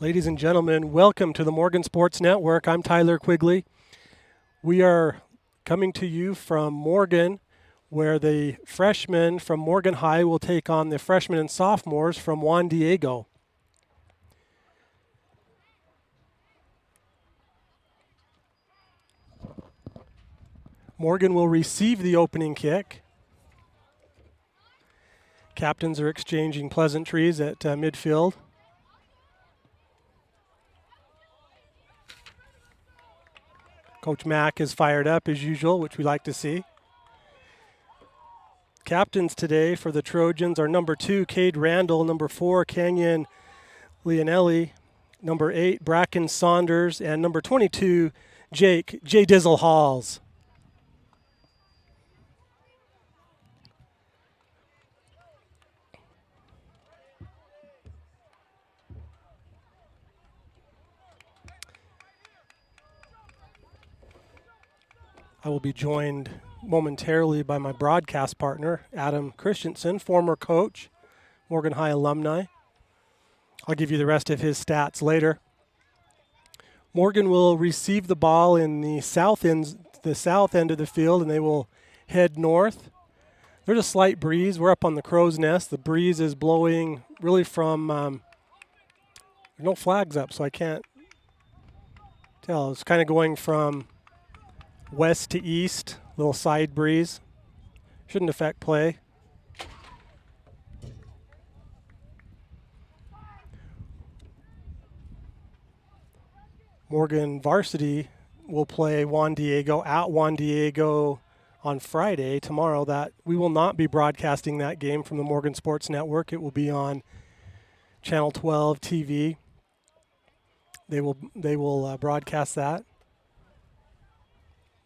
Ladies and gentlemen, welcome to the Morgan Sports Network. I'm Tyler Quigley. We are coming to you from Morgan, where the freshmen from Morgan High will take on the freshmen and sophomores from Juan Diego. Morgan will receive the opening kick. Captains are exchanging pleasantries at midfield. Coach Mack is fired up as usual, which we like to see. Captains today for the Trojans are number 2, Cade Randall, number 4, Canyon Leonelli, number 8, Bracken Saunders, and number 22, Jake J. Dizzle Halls. I will be joined momentarily by my broadcast partner, Adam Christensen, former coach, Morgan High alumni. I'll give you the rest of his stats later. Morgan will receive the ball in the south end of the field, and they will head north. There's a slight breeze. We're up on the crow's nest. The breeze is blowing really from, there's no flags up, so I can't tell. It's kind of going from west to east, little side breeze. Shouldn't affect play. Morgan varsity will play Juan Diego at Juan Diego on Friday, tomorrow. That we will not be broadcasting that game from the Morgan Sports Network. It will be on Channel 12 TV. They will broadcast that.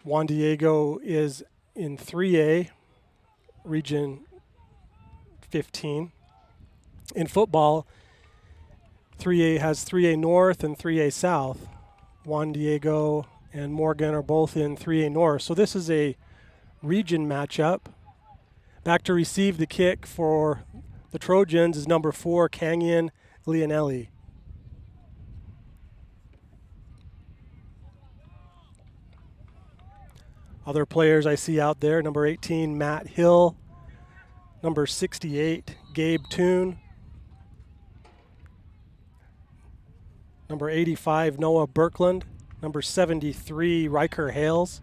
Juan Diego is in 3A, Region 15. In football, 3A has 3A North and 3A South. Juan Diego and Morgan are both in 3A North. So this is a region matchup. Back to receive the kick for the Trojans is number 4, Canyon Leonelli. Other players I see out there, number 18, Matt Hill. Number 68, Gabe Toon. Number 85, Noah Birkland. Number 73, Riker Hales.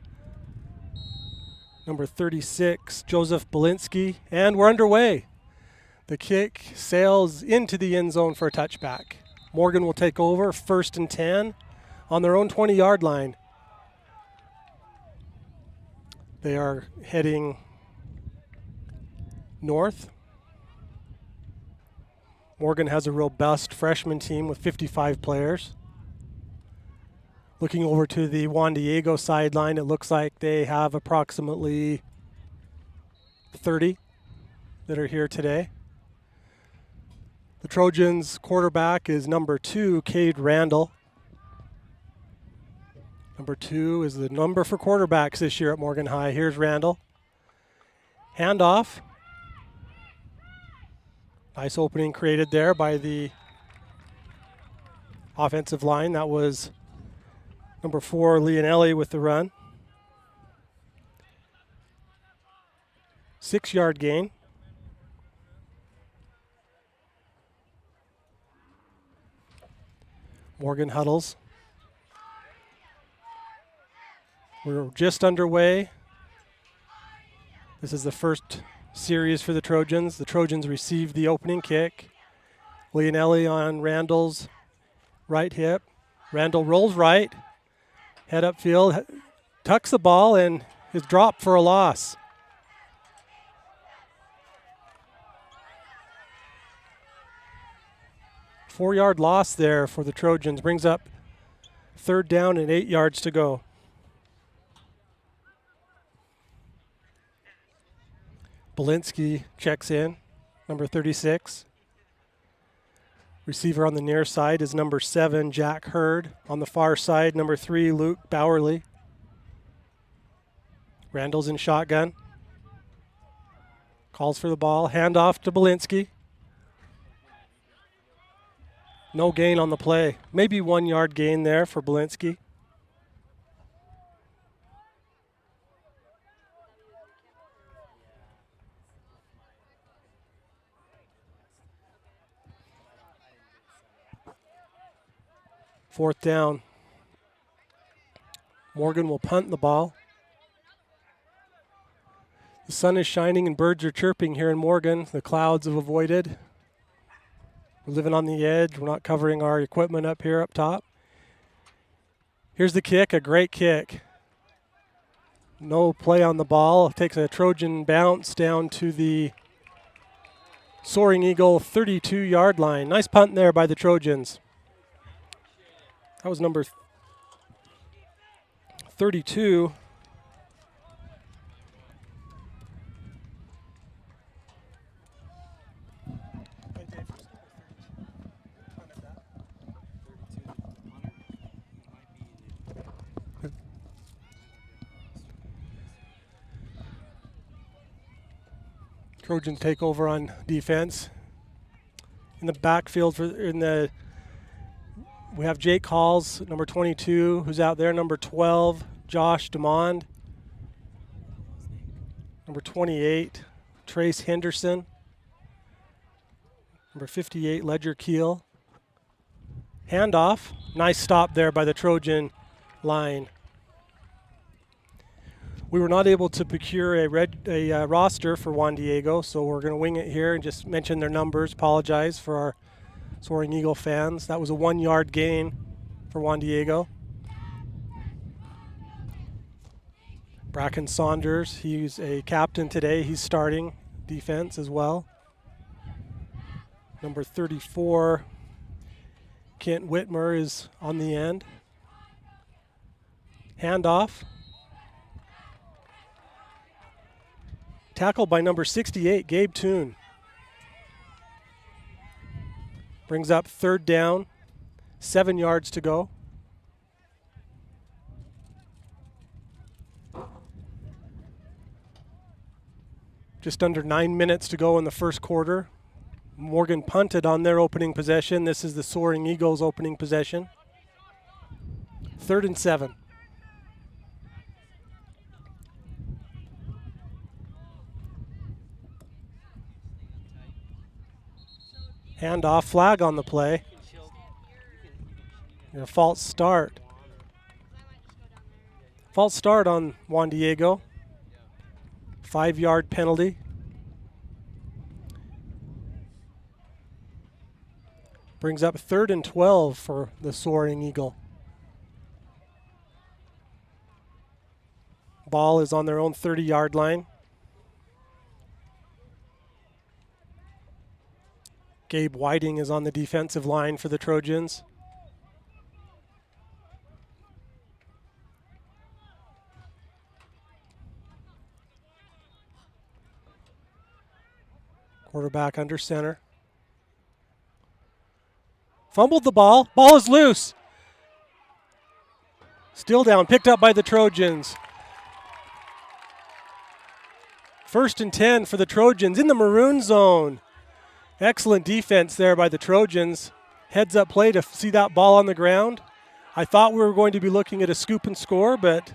Number 36, Joseph Belinsky. And we're underway. The kick sails into the end zone for a touchback. Morgan will take over, 1st and 10 on their own 20-yard line. They are heading north. Morgan has a robust freshman team with 55 players. Looking over to the Juan Diego sideline, it looks like they have approximately 30 that are here today. The Trojans' quarterback is number 2, Cade Randall. Number 2 is the number for quarterbacks this year at Morgan High. Here's Randall. Handoff. Nice opening created there by the offensive line. That was number 4, Leonelli with the run. 6-yard gain. Morgan huddles. We're just underway. This is the first series for the Trojans. The Trojans received the opening kick. Leonelli on Randall's right hip. Randall rolls right, head upfield, tucks the ball, and is dropped for a loss. Four-yard loss there for the Trojans. Brings up 3rd down and 8 yards to go. Belinsky checks in, number 36. Receiver on the near side is number 7, Jack Hurd. On the far side, number 3, Luke Bowerly. Randall's in shotgun. Calls for the ball. Handoff to Belinsky. No gain on the play. Maybe 1 yard gain there for Belinsky. Fourth down. Morgan will punt the ball. The sun is shining and birds are chirping here in Morgan. The clouds have avoided. We're living on the edge. We're not covering our equipment up here up top. Here's the kick, a great kick. No play on the ball. It takes a Trojan bounce down to the Soaring Eagle 32-yard line. Nice punt there by the Trojans. That was number 32. Trojans take over on defense. In the backfield, we have Jake Halls, number 22, who's out there. Number 12, Josh DeMond. Number 28, Trace Henderson. Number 58, Ledger Keel. Handoff. Nice stop there by the Trojan line. We were not able to procure a roster for Juan Diego, so we're going to wing it here and just mention their numbers. Apologize for our Soaring Eagle fans. That was a 1 yard gain for Juan Diego. Bracken Saunders, he's a captain today. He's starting defense as well. Number 34, Kent Whitmer is on the end. Handoff. Tackled by number 68, Gabe Toon. Brings up third down, 7 yards to go. Just under 9 minutes to go in the first quarter. Morgan punted on their opening possession. This is the Soaring Eagles' opening possession. 3rd and 7. Handoff, flag on the play. A false start. False start on Juan Diego. 5 yard penalty. Brings up 3rd and 12 for the Soaring Eagle. Ball is on their own 30-yard line. Gabe Whiting is on the defensive line for the Trojans. Quarterback under center. Fumbled the ball. Ball is loose. Still down, picked up by the Trojans. 1st and 10 for the Trojans in the maroon zone. Excellent defense there by the Trojans. Heads up play to see that ball on the ground. I thought we were going to be looking at a scoop and score, but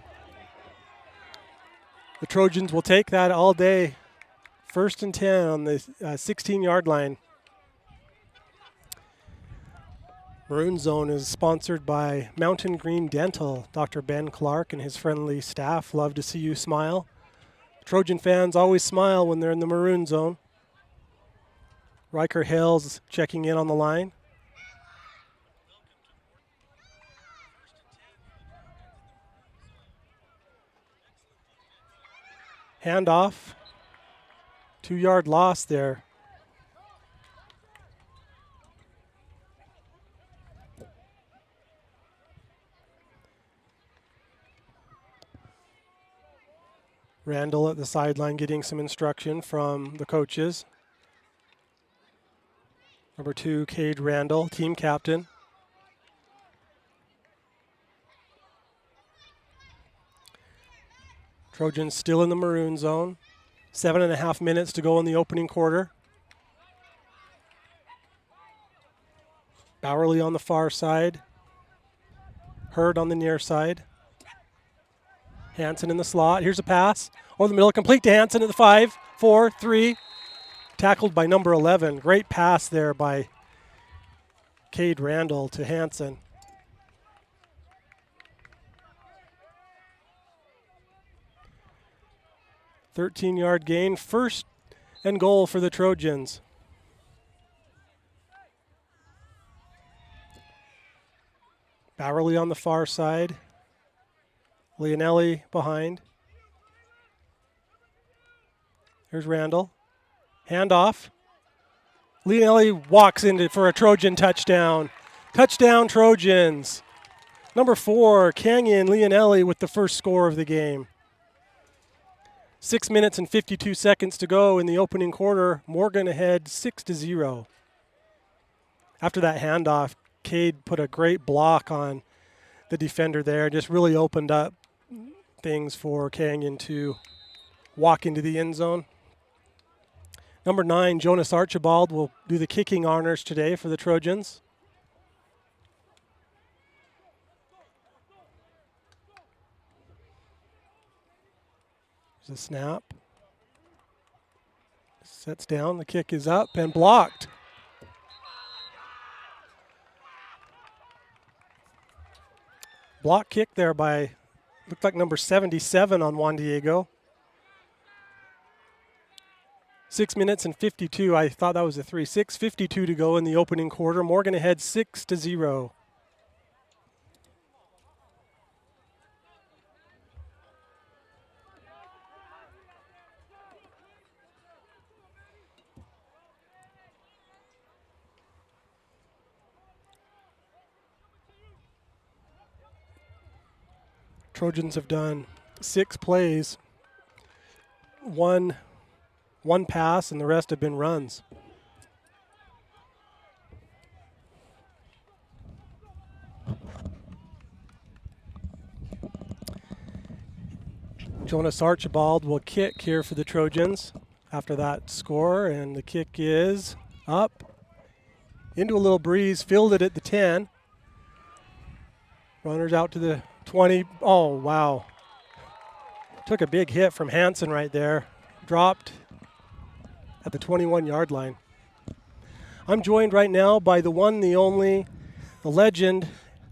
the Trojans will take that all day. 1st and 10 on the 16-yard line. Maroon Zone is sponsored by Mountain Green Dental. Dr. Ben Clark and his friendly staff love to see you smile. Trojan fans always smile when they're in the Maroon Zone. Riker Hales checking in on the line. Handoff. 2 yard loss there. Randall at the sideline getting some instruction from the coaches. Number 2, Cade Randall, team captain. Trojans still in the maroon zone. 7.5 minutes to go in the opening quarter. Bowerly on the far side. Hurd on the near side. Hansen in the slot. Here's a pass. Over the middle, complete to Hansen at the 5, 4, 3. Tackled by number 11. Great pass there by Cade Randall to Hansen. $13-yard gain. First and goal for the Trojans. Bowerly on the far side. Leonelli behind. Here's Randall. Handoff. Leonelli walks into for a Trojan touchdown. Touchdown Trojans. Number 4, Canyon Leonelli with the first score of the game. 6 minutes and 52 seconds to go in the opening quarter. Morgan ahead 6-0. After that handoff, Cade put a great block on the defender there. Just really opened up things for Canyon to walk into the end zone. Number 9, Jonas Archibald, will do the kicking honors today for the Trojans. There's a snap. Sets down, the kick is up and blocked. Block kick there by, looked like number 77 on Juan Diego. 6 minutes and 52. I thought that was a 3. 6:52 to go in the opening quarter. Morgan ahead 6-0. Trojans have done 6 plays, one pass, and the rest have been runs. Jonas Archibald will kick here for the Trojans after that score, and the kick is up into a little breeze, fielded at the 10. Runners out to the 20. Oh, wow. Took a big hit from Hansen right there. Dropped at the 21-yard line. I'm joined right now by the one, the only, the legend,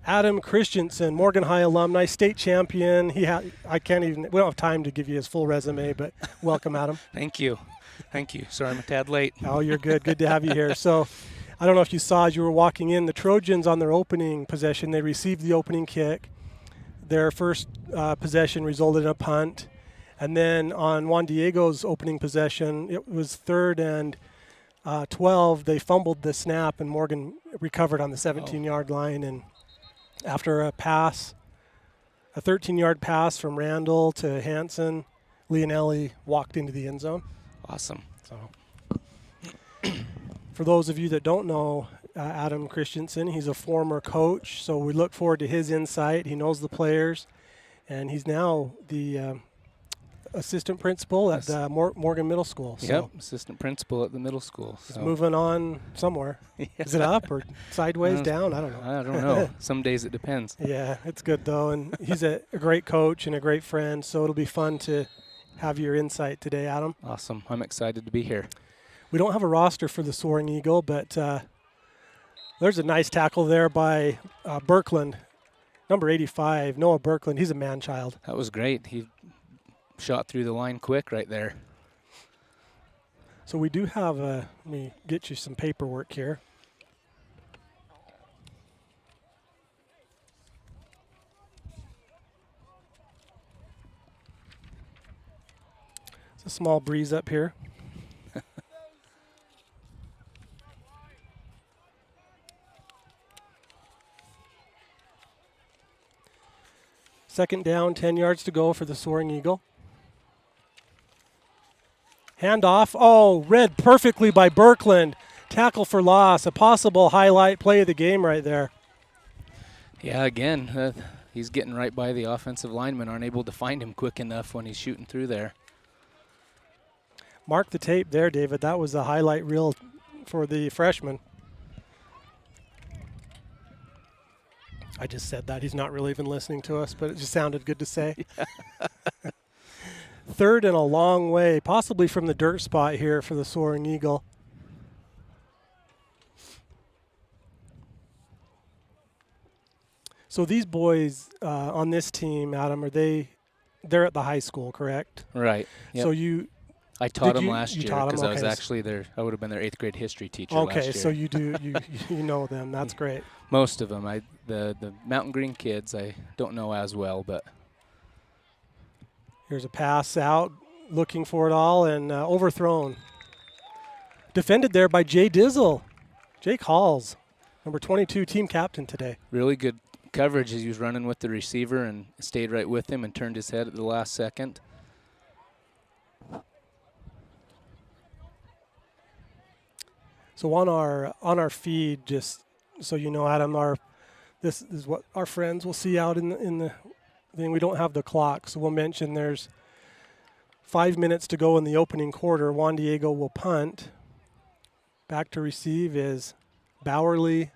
Adam Christensen, Morgan High alumni, state champion. We don't have time to give you his full resume, but welcome, Adam. Thank you. Sorry I'm a tad late. Oh, you're good. Good to have you here. So I don't know if you saw as you were walking in, the Trojans on their opening possession, they received the opening kick. Their first possession resulted in a punt. And then on Juan Diego's opening possession, it was 3rd and 12. They fumbled the snap, and Morgan recovered on the 17-yard line. And after a 13-yard pass from Randall to Hansen, Leonelli walked into the end zone. Awesome. So, for those of you that don't know Adam Christensen, he's a former coach, so we look forward to his insight. He knows the players, and he's now the assistant principal at Morgan Middle School. So yep, assistant principal at the middle school. He's moving on somewhere. Yeah. Is it up or sideways, down? I don't know. I don't know. Some days it depends. Yeah, it's good though, and he's a great coach and a great friend, so it'll be fun to have your insight today, Adam. Awesome. I'm excited to be here. We don't have a roster for the Soaring Eagle, but there's a nice tackle there by Birkland, number 85, Noah Birkland. He's a man-child. That was great. He shot through the line quick right there. So we do have let me get you some paperwork here. It's a small breeze up here. Second down, 10 yards to go for the Soaring Eagle. Handoff. Oh, read perfectly by Birkland. Tackle for loss. A possible highlight play of the game right there. Yeah, again, he's getting right by the offensive linemen. Aren't able to find him quick enough when he's shooting through there. Mark the tape there, David. That was a highlight reel for the freshman. I just said that. He's not really even listening to us, but it just sounded good to say. Third and a long way, possibly from the dirt spot here for the Soaring Eagle. So these boys on this team, Adam, they're at the high school, correct? Right. Yep. So I taught them you last year taught 'em? because I was Okay. actually I would have been their 8th grade history teacher last okay, year. so you know them. That's great. Most of them. The Mountain Green kids I don't know as well, but Here's a pass out, looking for it all, and overthrown. Defended there by Jay Dizzle. Jake Halls, number 22, team captain today. really good coverage as he was running with the receiver and stayed right with him and turned his head at the last second. So on our feed, just so you know, Adam, this is what our friends will see out in the thing. We don't have the clock, so we'll mention there's 5 minutes to go in the opening quarter. Juan Diego will punt. Back to receive is Bowerly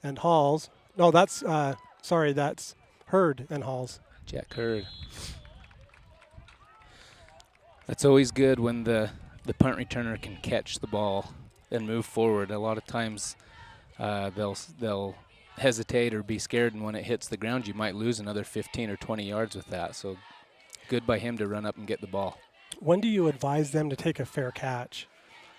and Halls. No, that's that's Hurd and Halls. Jack Hurd. That's always good when the punt returner can catch the ball and move forward. A lot of times they'll hesitate or be scared, and when it hits the ground, you might lose another 15 or 20 yards with that. So good by him to run up and get the ball. When do you advise them to take a fair catch?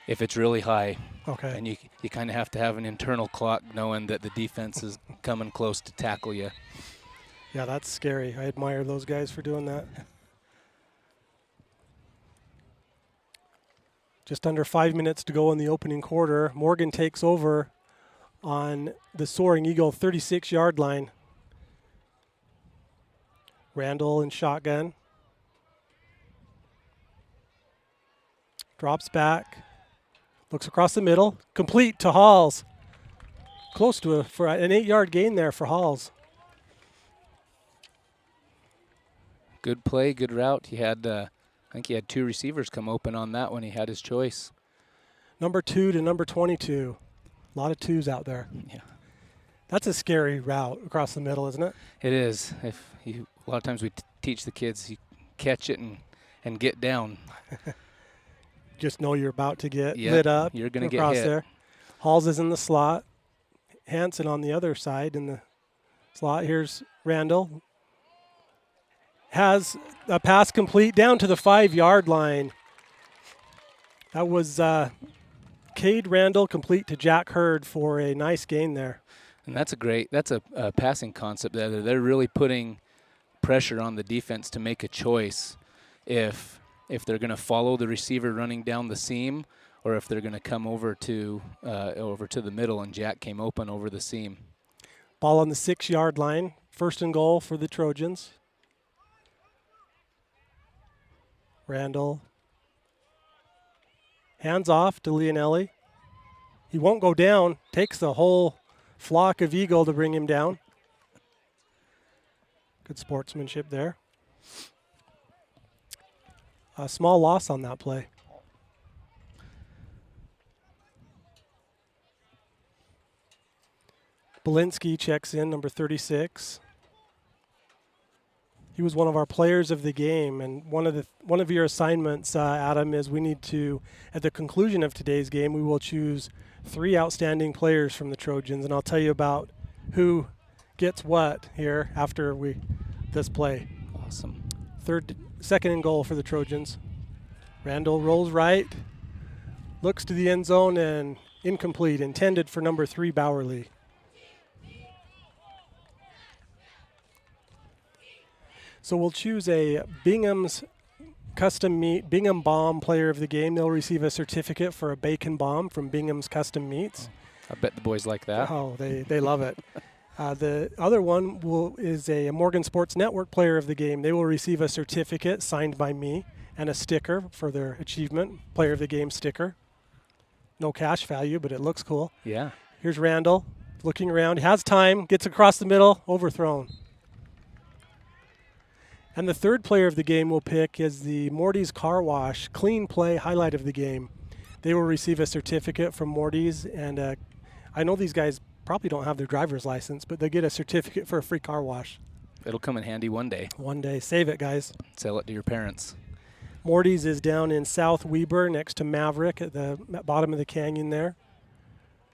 If it's really high, Okay. and you kind of have to have an internal clock knowing that the defense is coming close to tackle you. Yeah, that's scary. I admire those guys for doing that. Just under 5 minutes to go in the opening quarter. Morgan takes over on the Soaring Eagle 36-yard line. Randall in shotgun. Drops back. Looks across the middle. Complete to Halls. Close to for an 8-yard gain there for Halls. Good play, good route. He had, I think he had 2 receivers come open on that when he had his choice. Number 2 to number 22. A lot of 2s out there. Yeah, That's a scary route across the middle, isn't it? it is. A lot of times we teach the kids, you catch it and get down. Just know you're about to get Yep, lit up. you're gonna get across hit. there. Halls is in the slot. Hanson on the other side in the slot. Here's Randall. Has a pass complete down to the 5-yard line. That was Cade Randall complete to Jack Hurd for a nice gain there. And that's a passing concept there. They're really putting pressure on the defense to make a choice if they're going to follow the receiver running down the seam or if they're going to come over to the middle, and Jack came open over the seam. Ball on the 6-yard line. First and goal for the Trojans. Randall. Hands off to Leonelli. He won't go down. Takes the whole flock of eagle to bring him down. Good sportsmanship there. A small loss on that play. Belinsky checks in, number 36. He was one of our players of the game, and one of your assignments, Adam, is we need to, at the conclusion of today's game, we will choose 3 outstanding players from the Trojans, and I'll tell you about who gets what here after this play. Awesome. Second and goal for the Trojans. Randall rolls right, looks to the end zone, and incomplete, intended for number 3, Bowerly. So we'll choose a Bingham's Custom Meat, Bingham Bomb player of the game. They'll receive a certificate for a bacon bomb from Bingham's Custom Meats. I bet the boys like that. Oh, they love it. The other one is a Morgan Sports Network player of the game. They will receive a certificate signed by me and a sticker for their achievement, player of the game sticker. No cash value, but it looks cool. Yeah. Here's Randall looking around. He has time, gets across the middle, overthrown. And the third player of the game we'll pick is the Morty's Car Wash clean play highlight of the game. They will receive a certificate from Morty's, and I know these guys probably don't have their driver's license, but they get a certificate for a free car wash. It'll come in handy one day. One day. Save it, guys. Sell it to your parents. Morty's is down in South Weber next to Maverick at the bottom of the canyon there.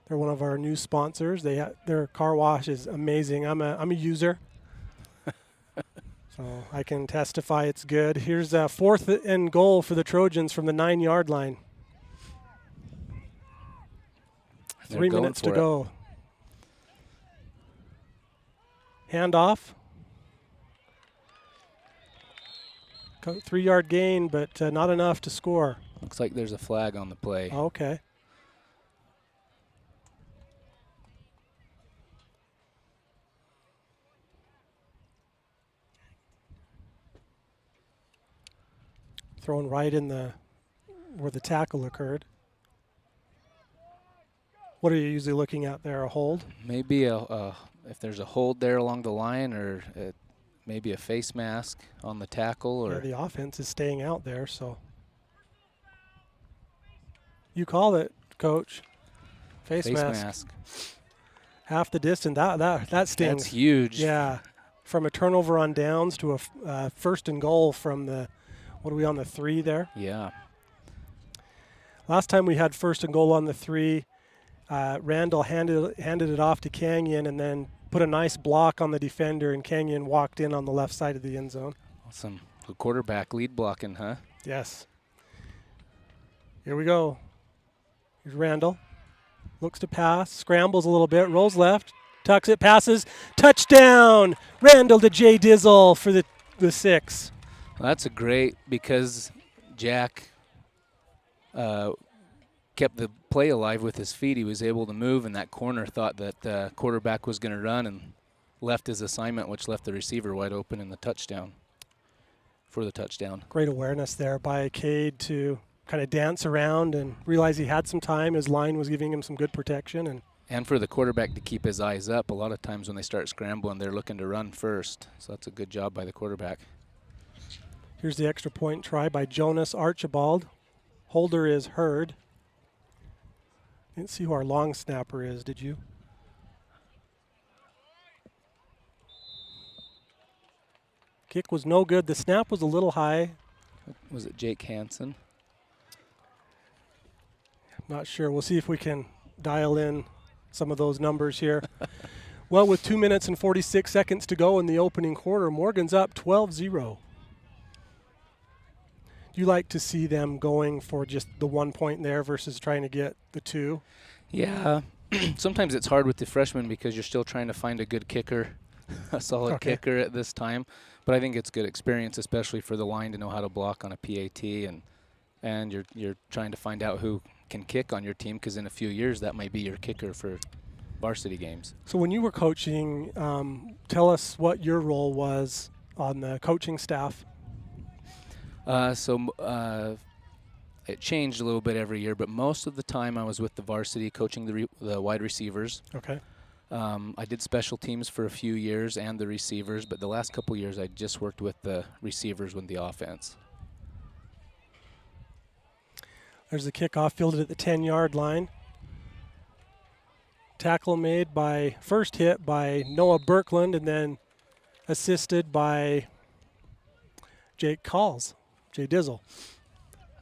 They're one of our new sponsors. Their car wash is amazing. I'm a user. So I can testify it's good. Here's a 4th and goal for the Trojans from the 9-yard line. 3 minutes to go. Handoff. 3-yard gain, but not enough to score. Looks like there's a flag on the play. Okay. Thrown right in where the tackle occurred. What are you usually looking at there? A hold? Maybe if there's a hold there along the line, or maybe a face mask on the tackle. Or the offense is staying out there, so. You call it, Coach. Face mask. Half the distance. That stings. That's huge. Yeah. From a turnover on downs to a 1st and goal from the, what are we on, the 3 there? Yeah. Last time we had 1st and goal on the 3, Randall handed it off to Canyon and then put a nice block on the defender, and Canyon walked in on the left side of the end zone. Awesome. The quarterback lead blocking, huh? Yes. Here we go. Here's Randall. Looks to pass, scrambles a little bit, rolls left, tucks it, passes, touchdown! Randall to Jay Dizzle for the 6. Well, that's a great, because Jack kept the play alive with his feet. He was able to move, and that corner thought that the quarterback was going to run and left his assignment, which left the receiver wide open in the touchdown. Great awareness there by Cade to kind of dance around and realize he had some time. His line was giving him some good protection. And for the quarterback to keep his eyes up. A lot of times when they start scrambling, they're looking to run first. So that's a good job by the quarterback. Here's the extra point try by Jonas Archibald. Holder is Hurd. Didn't see who our long snapper is, did you? Kick was no good. The snap was a little high. Was it Jake Hansen? Not sure. We'll see if we can dial in some of those numbers here. Well, with 2 minutes and 46 seconds to go in the opening quarter, Morgan's up 12-0. Do you like to see them going for just the 1 point there versus trying to get the 2? Yeah. Sometimes it's hard with the freshmen because you're still trying to find a good kicker, a solid kicker at this time. But I think it's good experience, especially for the line, to know how to block on a PAT, and you're trying to find out who can kick on your team, because in a few years that might be your kicker for varsity games. So when you were coaching, tell us what your role was on the coaching staff. It changed a little bit every year, but most of the time I was with the varsity coaching the wide receivers. Okay. I did special teams for a few years and the receivers, but the last couple years I just worked with the receivers with the offense. There's the kickoff fielded at the 10-yard line. Tackle made first hit by Noah Birkland, and then assisted by Jay Dizzle.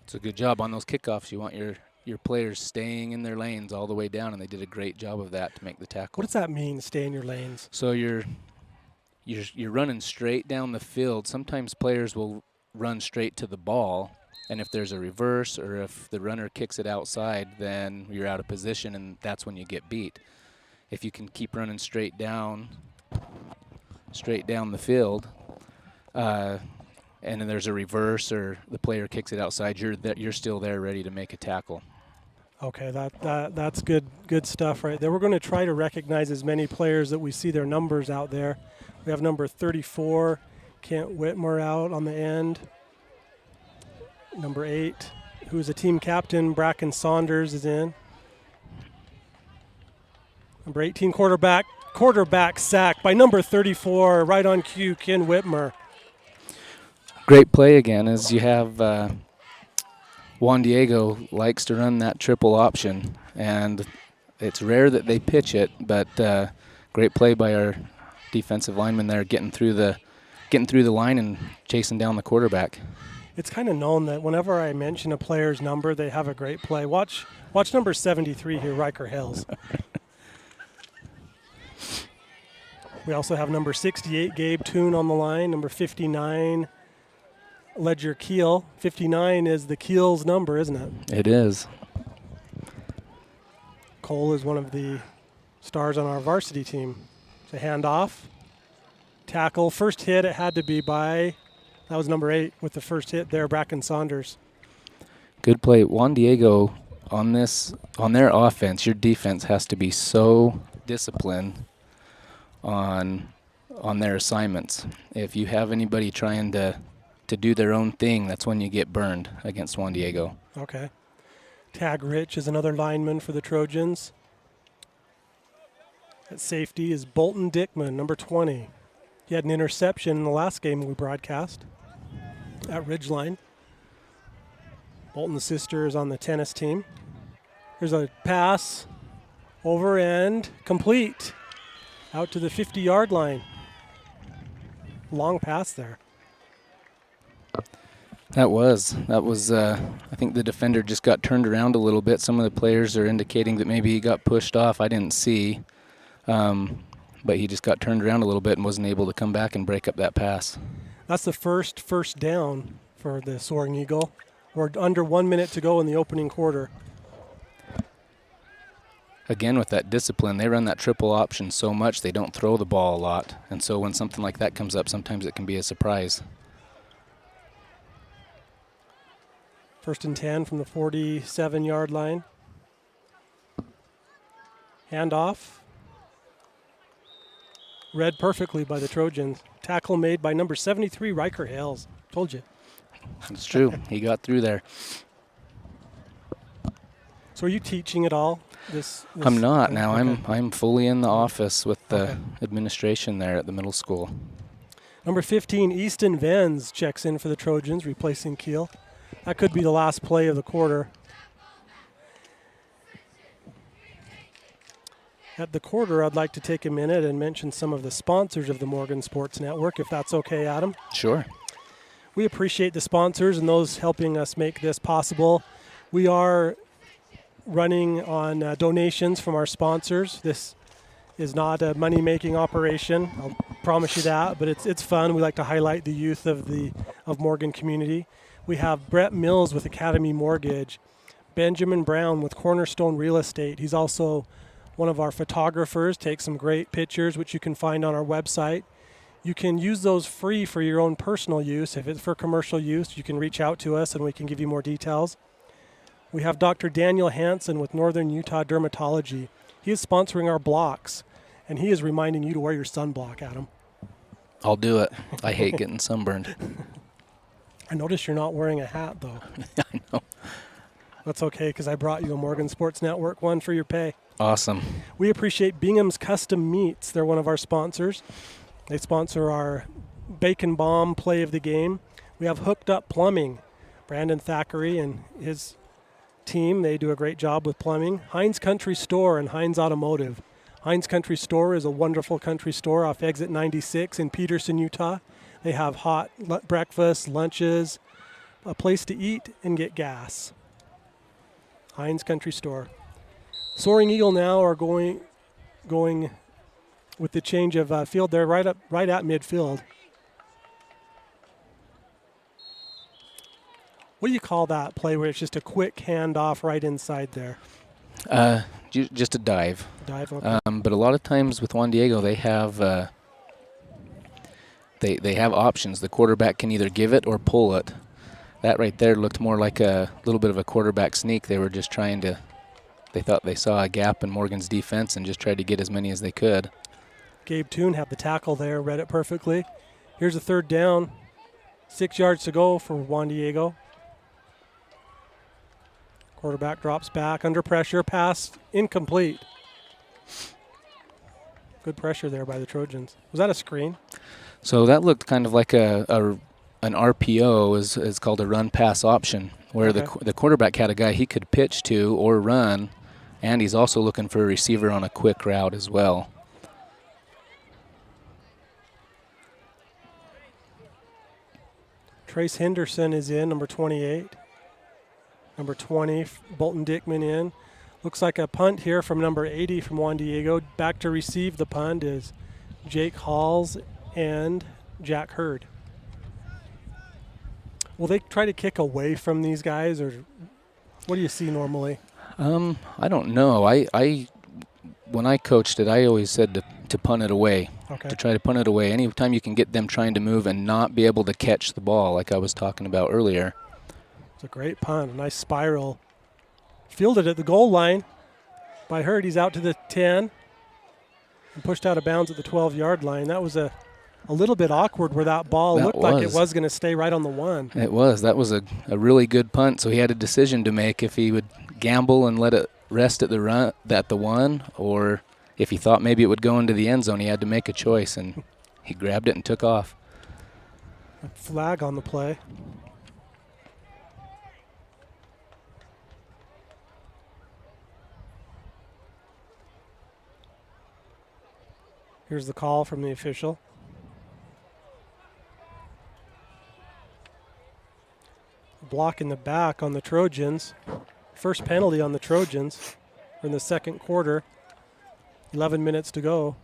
It's a good job on those kickoffs. You want your players staying in their lanes all the way down, and they did a great job of that to make the tackle. What does that mean, stay in your lanes? So you're running straight down the field. Sometimes players will run straight to the ball, and if there's a reverse or if the runner kicks it outside, then you're out of position, and that's when you get beat. If you can keep running straight down the field, and then there's a reverse or the player kicks it outside, you're still there ready to make a tackle. Okay, that's good stuff right there. We're going to try to recognize as many players that we see their numbers out there. We have number 34, Kent Whitmer, out on the end. Number 8, who is a team captain, Bracken Saunders, is in. Number 18, quarterback sack by number 34, right on cue, Ken Whitmer. Great play again, as you have Juan Diego likes to run that triple option, and it's rare that they pitch it, but great play by our defensive lineman there, getting through the line and chasing down the quarterback. It's kind of known that whenever I mention a player's number, they have a great play. Watch number 73 here, Riker Hills. We also have number 68, Gabe Toon, on the line. Number 59, Ledger Keel. 59 is the Keel's number, isn't it? It is. Cole is one of the stars on our varsity team. It's a handoff. Tackle. First hit, it had to be by, that was number 8 with the first hit there, Bracken Saunders. Good play. Juan Diego, on their offense, your defense has to be so disciplined on their assignments. If you have anybody trying to do their own thing, that's when you get burned against Juan Diego. Okay. Tag Rich is another lineman for the Trojans. At safety is Bolton Dickman, number 20. He had an interception in the last game we broadcast at Ridgeline. Bolton's sister is on the tennis team. Here's a pass over and complete out to the 50-yard line. Long pass there. That was. I think the defender just got turned around a little bit. Some of the players are indicating that maybe he got pushed off. I didn't see. But he just got turned around a little bit and wasn't able to come back and break up that pass. That's the first down for the Soaring Eagle. We're under 1 minute to go in the opening quarter. Again, with that discipline, they run that triple option so much they don't throw the ball a lot. And so when something like that comes up, sometimes it can be a surprise. 1st and 10 from the 47-yard line. Handoff. Read perfectly by the Trojans. Tackle made by number 73, Riker Hales. Told you. It's true. He got through there. So are you teaching at all? This I'm not now. Okay. I'm fully in the office with the administration there at the middle school. Number 15, Easton Venz checks in for the Trojans, replacing Keel. That could be the last play of the quarter. At the quarter, I'd like to take a minute and mention some of the sponsors of the Morgan Sports Network, if that's okay, Adam. Sure. We appreciate the sponsors and those helping us make this possible. We are running on donations from our sponsors. This is not a money-making operation, I'll promise you that, but it's fun. We like to highlight the youth of Morgan community. We have Brett Mills with Academy Mortgage, Benjamin Brown with Cornerstone Real Estate. He's also one of our photographers, takes some great pictures, which you can find on our website. You can use those free for your own personal use. If it's for commercial use, you can reach out to us and we can give you more details. We have Dr. Daniel Hansen with Northern Utah Dermatology. He is sponsoring our blocks, and he is reminding you to wear your sunblock, Adam. I'll do it. I hate getting sunburned. I notice you're not wearing a hat, though. I know. That's okay, because I brought you a Morgan Sports Network one for your pay. Awesome. We appreciate Bingham's Custom Meats. They're one of our sponsors. They sponsor our Bacon Bomb play of the game. We have Hooked Up Plumbing. Brandon Thackeray and his team, they do a great job with plumbing. Heinz Country Store and Heinz Automotive. Heinz Country Store is a wonderful country store off exit 96 in Peterson, Utah. They have hot breakfast, lunches, a place to eat and get gas. Heinz Country Store. Soaring Eagle now are going with the change of field. They're right at midfield. What do you call that play where it's just a quick handoff right inside there? Just a dive. Dive, okay. But a lot of times with Juan Diego, they have they have options. The quarterback can either give it or pull it. That right there looked more like a little bit of a quarterback sneak. They were just trying to. They thought they saw a gap in Morgan's defense and just tried to get as many as they could. Gabe Toon had the tackle there, read it perfectly. Here's a 3rd down. 6 yards to go for Juan Diego. Quarterback drops back under pressure. Pass incomplete. Good pressure there by the Trojans. Was that a screen? So that looked kind of like an RPO, is called a run-pass option, where Okay. the quarterback had a guy he could pitch to or run, And he's also looking for a receiver on a quick route as well. Trace Henderson is in, number 28. Number 20, Bolton Dickman in. Looks like a punt here from number 80 from Juan Diego. Back to receive the punt is Jake Halls and Jack Hurd. Will they try to kick away from these guys, or what do you see normally? I don't know. I when I coached it, I always said to punt it away, to try to punt it away. Anytime you can get them trying to move and not be able to catch the ball, like I was talking about earlier. It's a great punt, a nice spiral. Fielded at the goal line by Hurd. He's out to the 10 and pushed out of bounds at the 12-yard line. That was a little bit awkward where that ball looked like it was going to stay right on the 1. It was. That was a really good punt, so he had a decision to make if he would gamble and let it rest at the 1, or if he thought maybe it would go into the end zone. He had to make a choice, and he grabbed it and took off. A flag on the play. Here's the call from the official. Block in the back on the Trojans. First penalty on the Trojans in the second quarter. 11 minutes to go.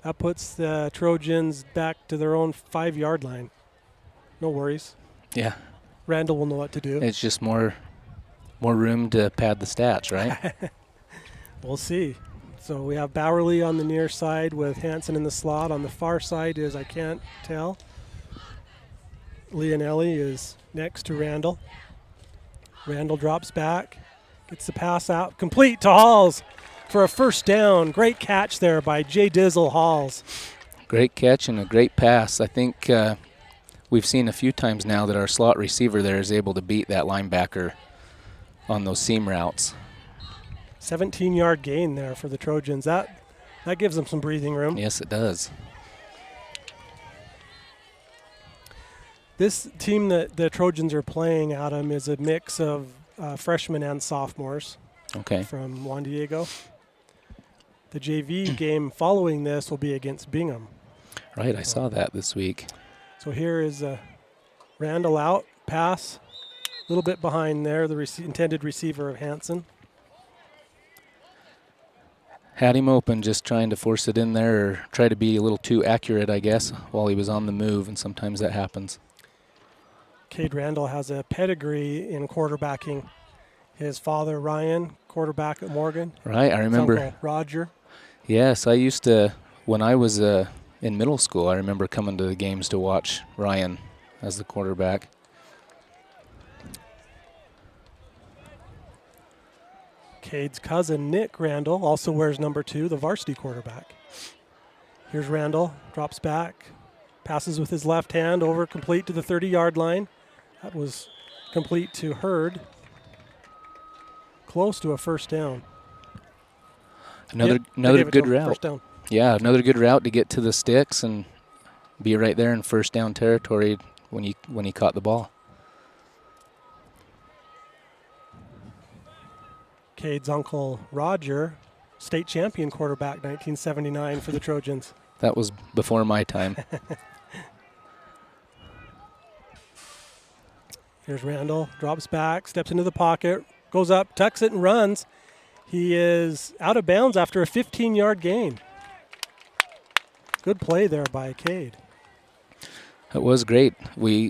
That puts the Trojans back to their own 5-yard line. No worries. Yeah. Randall will know what to do. It's just more room to pad the stats, right? We'll see. So we have Bowerly on the near side with Hansen in the slot. On the far side is, I can't tell. Leonelli is next to Randall. Randall drops back, gets the pass out, complete to Halls for a first down. Great catch there by Jay Dizzle Halls. Great catch and a great pass. I think we've seen a few times now that our slot receiver there is able to beat that linebacker on those seam routes. 17-yard gain there for the Trojans. That gives them some breathing room. Yes, it does. This team that the Trojans are playing, Adam, is a mix of freshmen and sophomores from Juan Diego. The JV game following this will be against Bingham. Right, I saw that this week. So here is Randall out, pass, a little bit behind there, the intended receiver of Hansen. Had him open, just trying to force it in there or try to be a little too accurate, I guess, while he was on the move, and sometimes that happens. Cade Randall has a pedigree in quarterbacking. His father, Ryan, quarterback at Morgan. Right, I remember. His uncle, Roger. Yes, I used to, when I was in middle school, I remember coming to the games to watch Ryan as the quarterback. Cade's cousin, Nick Randall, also wears number 2, the varsity quarterback. Here's Randall, drops back, passes with his left hand over, complete to the 30-yard line. That was complete to Hurd. Close to a first down. Another good route. First down. Yeah, another good route to get to the sticks and be right there in first down territory when he caught the ball. Cade's uncle, Roger, state champion quarterback, 1979 for the Trojans. That was before my time. Here's Randall, drops back, steps into the pocket, goes up, tucks it, and runs. He is out of bounds after a 15-yard gain. Good play there by Cade. It was great.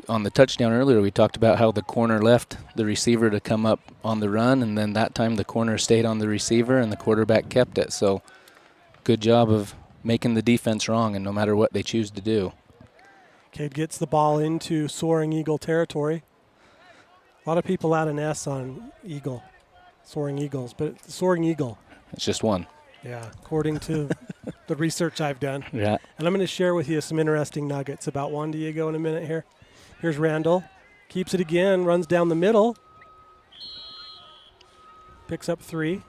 On the touchdown earlier, we talked about how the corner left the receiver to come up on the run, and then that time the corner stayed on the receiver and the quarterback kept it. So good job of making the defense wrong, and no matter what they choose to do. Cade gets the ball into Soaring Eagle territory. A lot of people add an S on Eagle, Soaring Eagles, but it's Soaring Eagle. It's just one. Yeah, according to the research I've done. Yeah. And I'm going to share with you some interesting nuggets about Juan Diego in a minute here. Here's Randall. Keeps it again, runs down the middle. Picks up 3.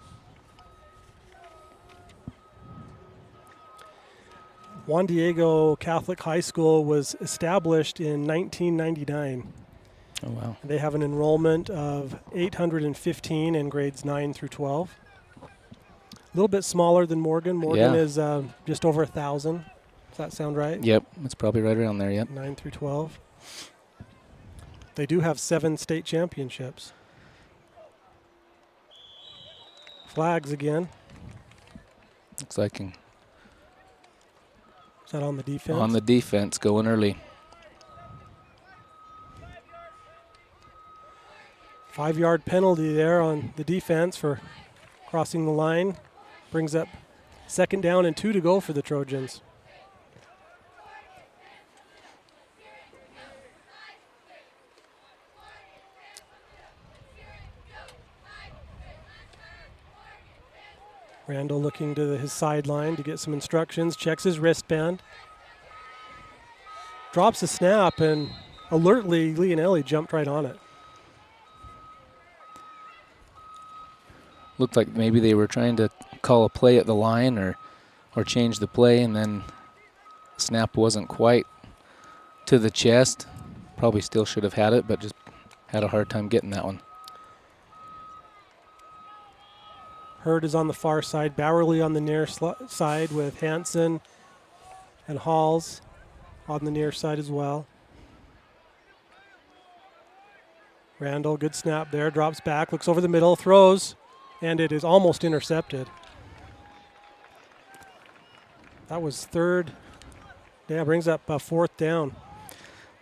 Juan Diego Catholic High School was established in 1999. Oh, wow. They have an enrollment of 815 in grades 9 through 12. A little bit smaller than Morgan. Morgan Yeah. is just over 1,000. Does that sound right? Yep, it's probably right around there, yep. 9 through 12. They do have 7 state championships. Flags again. Looks like Is that on the defense? on the defense, going early. 5-yard penalty there on the defense for crossing the line. Brings up 2nd down and 2 to go for the Trojans. Randall looking to his sideline to get some instructions, checks his wristband. Drops a snap, and alertly, Leonelli jumped right on it. Looked like maybe they were trying to call a play at the line or change the play, and then snap wasn't quite to the chest. Probably still should have had it, but just had a hard time getting that one. Hurd is on the far side, Bowerly on the near side with Hansen and Halls on the near side as well. Randall, good snap there, drops back, looks over the middle, throws, and it is almost intercepted. That was 3rd. Yeah, brings up 4th down.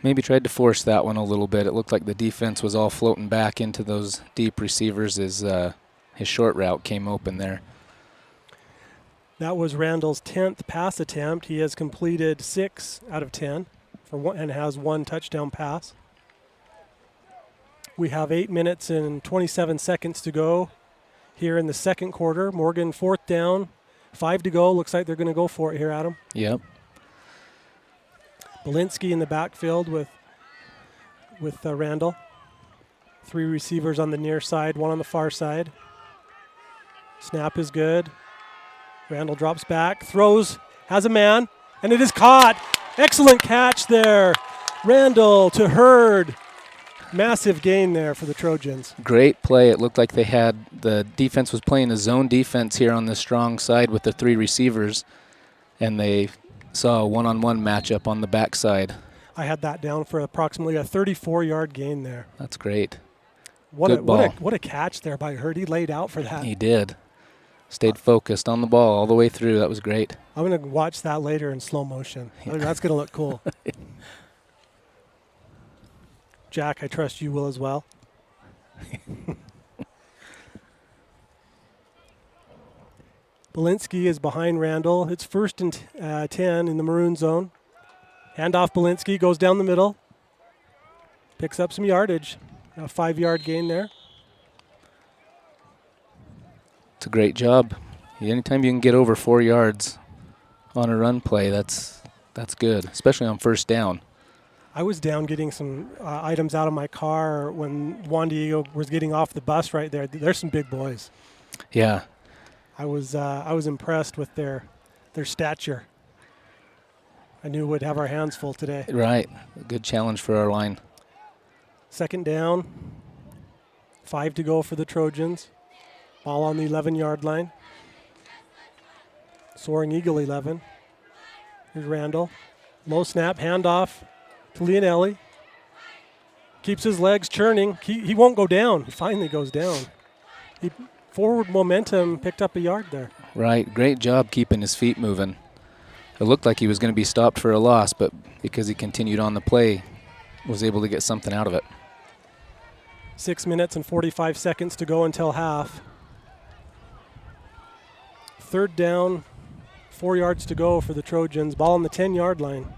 Maybe tried to force that one a little bit. It looked like the defense was all floating back into those deep receivers as his short route came open there. That was Randall's 10th pass attempt. He has completed 6 out of 10 and has 1 touchdown pass. We have 8 minutes and 27 seconds to go here in the 2nd quarter. Morgan 4th down, 5 to go. Looks like they're going to go for it here, Adam. Yep. Belinsky in the backfield with Randall. 3 receivers on the near side, 1 on the far side. Snap is good. Randall drops back, throws, has a man, and it is caught. Excellent catch there. Randall to Hurd. Massive gain there for the Trojans. Great play. It looked like the defense was playing a zone defense here on the strong side with the 3 receivers, and they saw a one-on-one matchup on the backside. I had that down for approximately a 34-yard gain there. That's great. What ball. a catch there by Hurd. He laid out for that. He did. Stayed focused on the ball all the way through. That was great. I'm going to watch that later in slow motion. That's going to look cool. Jack, I trust you will as well. Belinsky is behind Randall. It's 1st and 10 in the maroon zone. Handoff Belinsky, goes down the middle. Picks up some yardage. A 5-yard gain there. It's a great job. Anytime you can get over 4 yards on a run play, that's good, especially on 1st down. I was down getting some items out of my car when Juan Diego was getting off the bus right there. There's some big boys. Yeah. I was impressed with their stature. I knew we'd have our hands full today. Right. A good challenge for our line. 2nd down. 5 to go for the Trojans. Ball on the 11-yard line. Soaring Eagle 11. Here's Randall. Low snap, handoff to Leonelli. Keeps his legs churning. He won't go down. He finally goes down. Forward momentum picked up a yard there. Right. Great job keeping his feet moving. It looked like he was going to be stopped for a loss, but because he continued on the play, was able to get something out of it. 6 minutes and 45 seconds to go until half. 3rd down, 4 yards to go for the Trojans. Ball on the 10-yard line.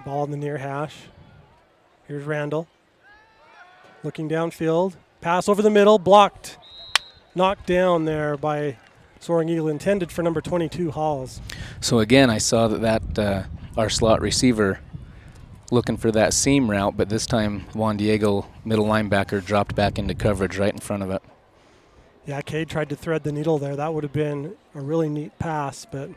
Ball on the near hash. Here's Randall. Looking downfield. Pass over the middle, blocked. Knocked down there by Soaring Eagle, intended for number 22, Halls. So again, I saw that our slot receiver looking for that seam route, but this time Juan Diego, middle linebacker, dropped back into coverage right in front of it. Yeah, Cade tried to thread the needle there. That would have been a really neat pass, but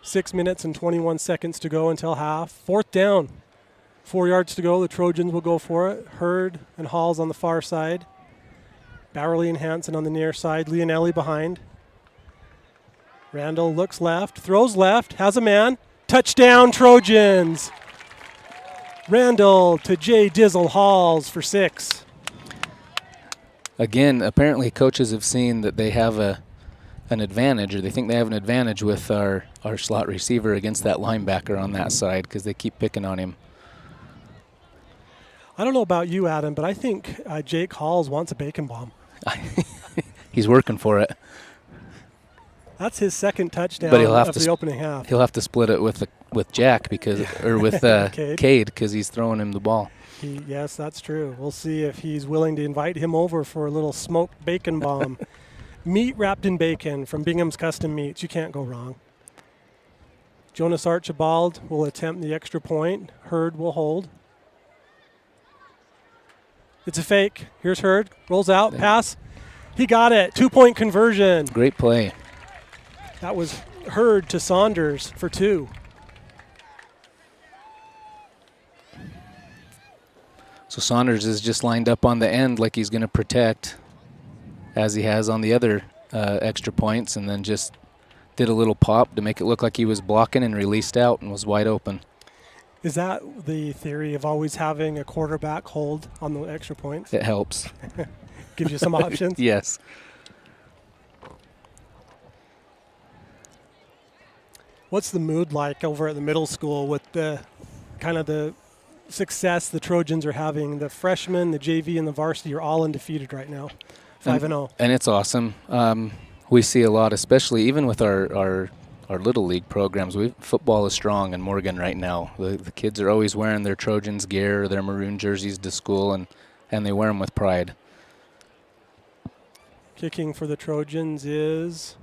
6 minutes and 21 seconds to go until half. 4th down. 4 yards to go. The Trojans will go for it. Hurd and Halls on the far side. Bowerly and Hansen on the near side. Leonelli behind. Randall looks left, throws left, has a man. Touchdown, Trojans. Randall to Jay Dizzle Halls for 6. Again, apparently coaches have seen that they have an advantage, or they think they have an advantage with our slot receiver against that linebacker on that side because they keep picking on him. I don't know about you, Adam, but I think Jake Halls wants a bacon bomb. He's working for it. That's his second touchdown But he'll have of to the opening half. He'll have to split it with Jack or with Cade because he's throwing him the ball. Yes, that's true. We'll see if he's willing to invite him over for a little smoked bacon bomb. Meat wrapped in bacon from Bingham's Custom Meats. You can't go wrong. Jonas Archibald will attempt the extra point. Hurd will hold. It's a fake. Here's Hurd. Rolls out. Pass. He got it. 2-point conversion. Great play. That was Hurd to Saunders for 2. So Saunders is just lined up on the end like he's going to protect, as he has on the other extra points, and then just did a little pop to make it look like he was blocking and released out and was wide open. Is that the theory of always having a quarterback hold on the extra points? It helps. Gives you some options? Yes. What's the mood like over at the middle school with the kind of the success the Trojans are having? The freshmen, the JV, and the varsity are all undefeated right now, 5-0. And it's awesome. We see a lot, especially even with our Little League programs. Football is strong in Morgan right now. The kids are always wearing their Trojans gear, or their maroon jerseys to school, and they wear them with pride. Kicking for the Trojans is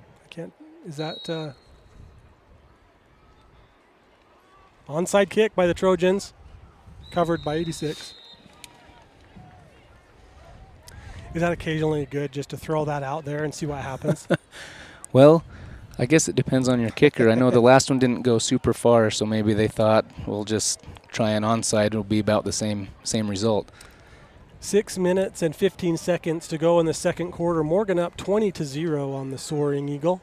onside kick by the Trojans, covered by 86. Is that occasionally good just to throw that out there and see what happens? Well, I guess it depends on your kicker. I know the last one didn't go super far, so maybe they thought we'll just try an onside. It'll be about the same result. 6 minutes and 15 seconds to go in the second quarter. Morgan up 20-0 on the Soaring Eagle.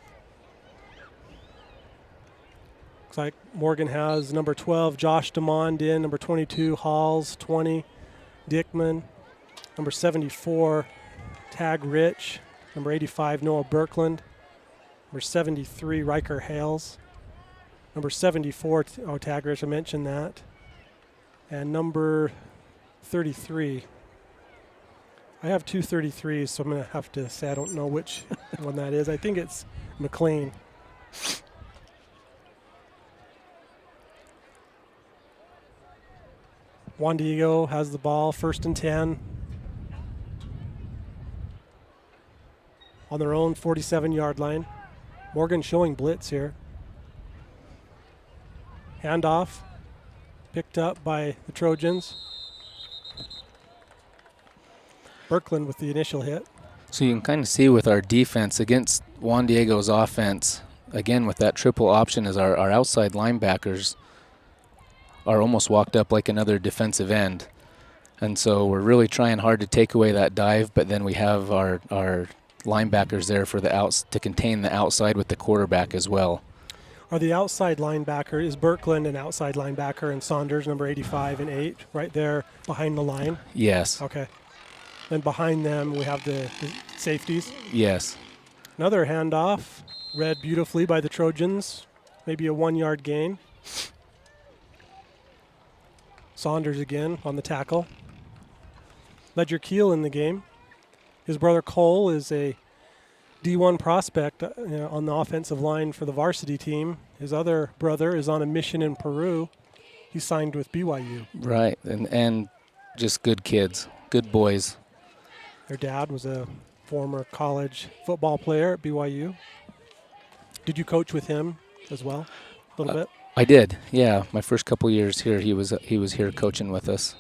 Looks like Morgan has number 12, Josh DeMond in, number 22, Halls, 20, Dickman, number 74, Tag Rich, number 85, Noah Birkland, number 73, Riker Hales, number 74, Tag Rich, I mentioned that, and number 33. I have two 33s, so I'm going to have to say I don't know which one that is. I think it's McLean. Juan Diego has the ball, 1st and 10. On their own 47-yard line. Morgan showing blitz here. Handoff, picked up by the Trojans. Birkland with the initial hit. So you can kind of see with our defense against Juan Diego's offense, again with that triple option, is our outside linebackers are almost walked up like another defensive end. And so we're really trying hard to take away that dive, but then we have our linebackers there for to contain the outside with the quarterback as well. Are the outside linebacker, is Birkland an outside linebacker, and Saunders, number 85 and 8, right there behind the line? Yes. Okay. Then behind them we have the safeties. Yes. Another handoff, read beautifully by the Trojans, maybe a 1-yard gain. Saunders again on the tackle. Ledger Keel in the game. His brother Cole is a D1 prospect on the offensive line for the varsity team. His other brother is on a mission in Peru. He signed with BYU. Right, and just good kids, good boys. Their dad was a former college football player at BYU. Did you coach with him as well, a little bit? I did, yeah. My first couple years here, he was here coaching with us.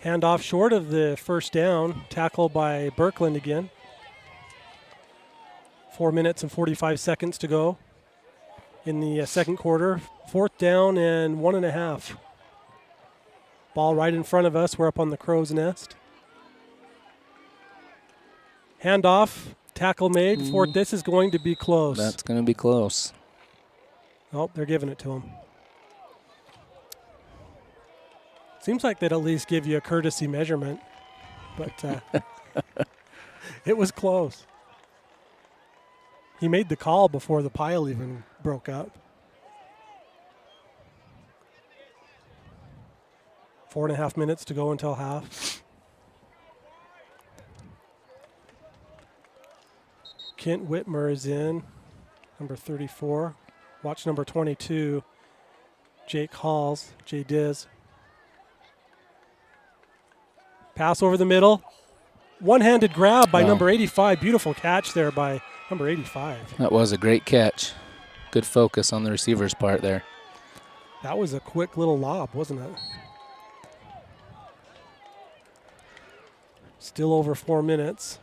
Handoff short of the first down, tackle by Birkland again. 4 minutes and 45 seconds to go in the second quarter. 4th down and 1.5. Ball right in front of us. We're up on the crow's nest. Handoff, tackle made. Fort, this is going to be close. That's going to be close. Oh, they're giving it to him. Seems like they'd at least give you a courtesy measurement, but it was close. He made the call before the pile even broke up. 4.5 minutes to go until half. Kent Whitmer is in, number 34. Watch number 22, Jake Halls, J. Diz. Pass over the middle. One-handed grab by number 85. Beautiful catch there by number 85. That was a great catch. Good focus on the receiver's part there. That was a quick little lob, wasn't it? Still over 4 minutes.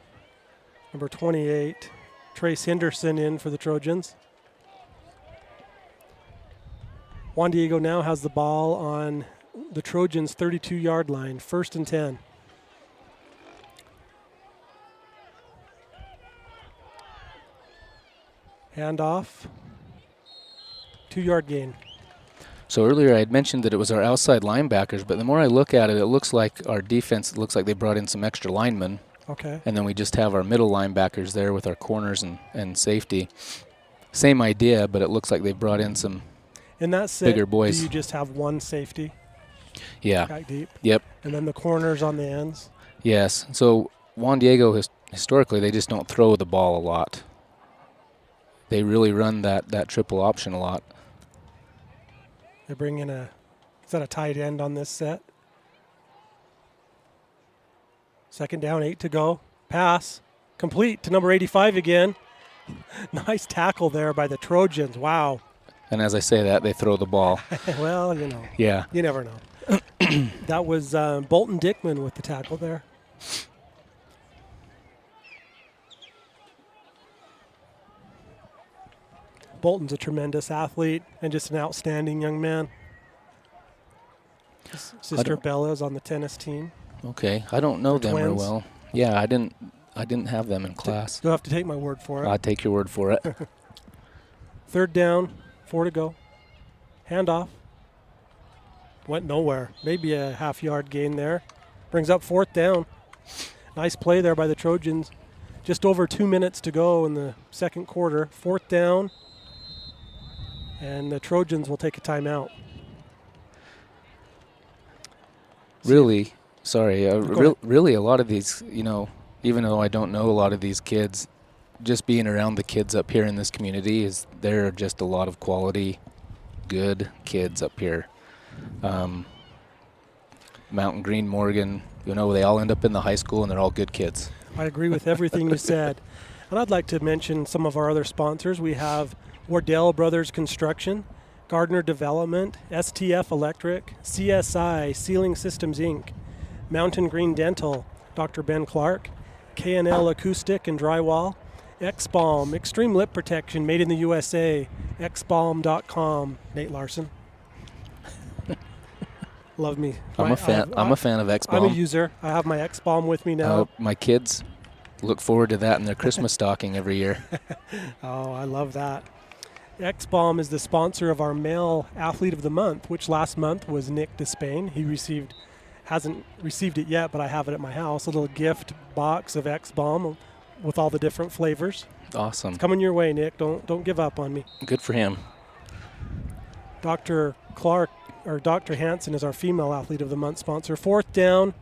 Number 28, Trace Henderson in for the Trojans. Juan Diego now has the ball on the Trojans' 32-yard line, 1st and 10. Handoff, 2-yard gain. So earlier I had mentioned that it was our outside linebackers, but the more I look at it, it looks like our defense, it looks like they brought in some extra linemen. Okay. And then we just have our middle linebackers there with our corners and safety. Same idea, but it looks like they brought in some in that set, bigger boys. Do you just have one safety? Yeah. Back deep? Yep. And then the corners on the ends? Yes. So Juan Diego, historically, they just don't throw the ball a lot. They really run that triple option a lot. They bring in is that a tight end on this set? 2nd down, 8 to go. Pass, complete to number 85 again. Nice tackle there by the Trojans, wow. And as I say that, they throw the ball. Well, you know. Yeah. You never know. That was Bolton Dickman with the tackle there. Bolton's a tremendous athlete and just an outstanding young man. His sister Bella's on the tennis team. Okay, I don't know them real twins. well. Yeah, I didn't have them in class. You'll have to take my word for it. I'll take your word for it. 3rd down, 4 to go. Handoff. Went nowhere. Maybe a half-yard gain there. Brings up 4th down. Nice play there by the Trojans. Just over 2 minutes to go in the 2nd quarter. 4th down. And the Trojans will take a timeout. Really, sorry, really a lot of these, even though I don't know a lot of these kids, just being around the kids up here in this community, there are just a lot of quality, good kids up here. Mountain Green, Morgan, they all end up in the high school and they're all good kids. I agree with everything you said. And I'd like to mention some of our other sponsors. We have Wardell Brothers Construction, Gardner Development, STF Electric, CSI, Sealing Systems Inc., Mountain Green Dental, Dr. Ben Clark, K&L Acoustic and Drywall, X-Balm, Extreme Lip Protection, made in the USA, xbalm.com, Nate Larson. Love me. I'm a fan of X-Balm. I'm a user. I have my X-Balm with me now. My kids look forward to that in their Christmas stocking every year. Oh, I love that. X-Balm is the sponsor of our Male Athlete of the Month, which last month was Nick Despain. He hasn't received it yet, but I have it at my house. A little gift box of X-Balm with all the different flavors. Awesome. It's coming your way, Nick. Don't give up on me. Good for him. Dr. Hansen is our Female Athlete of the Month sponsor. 4th down,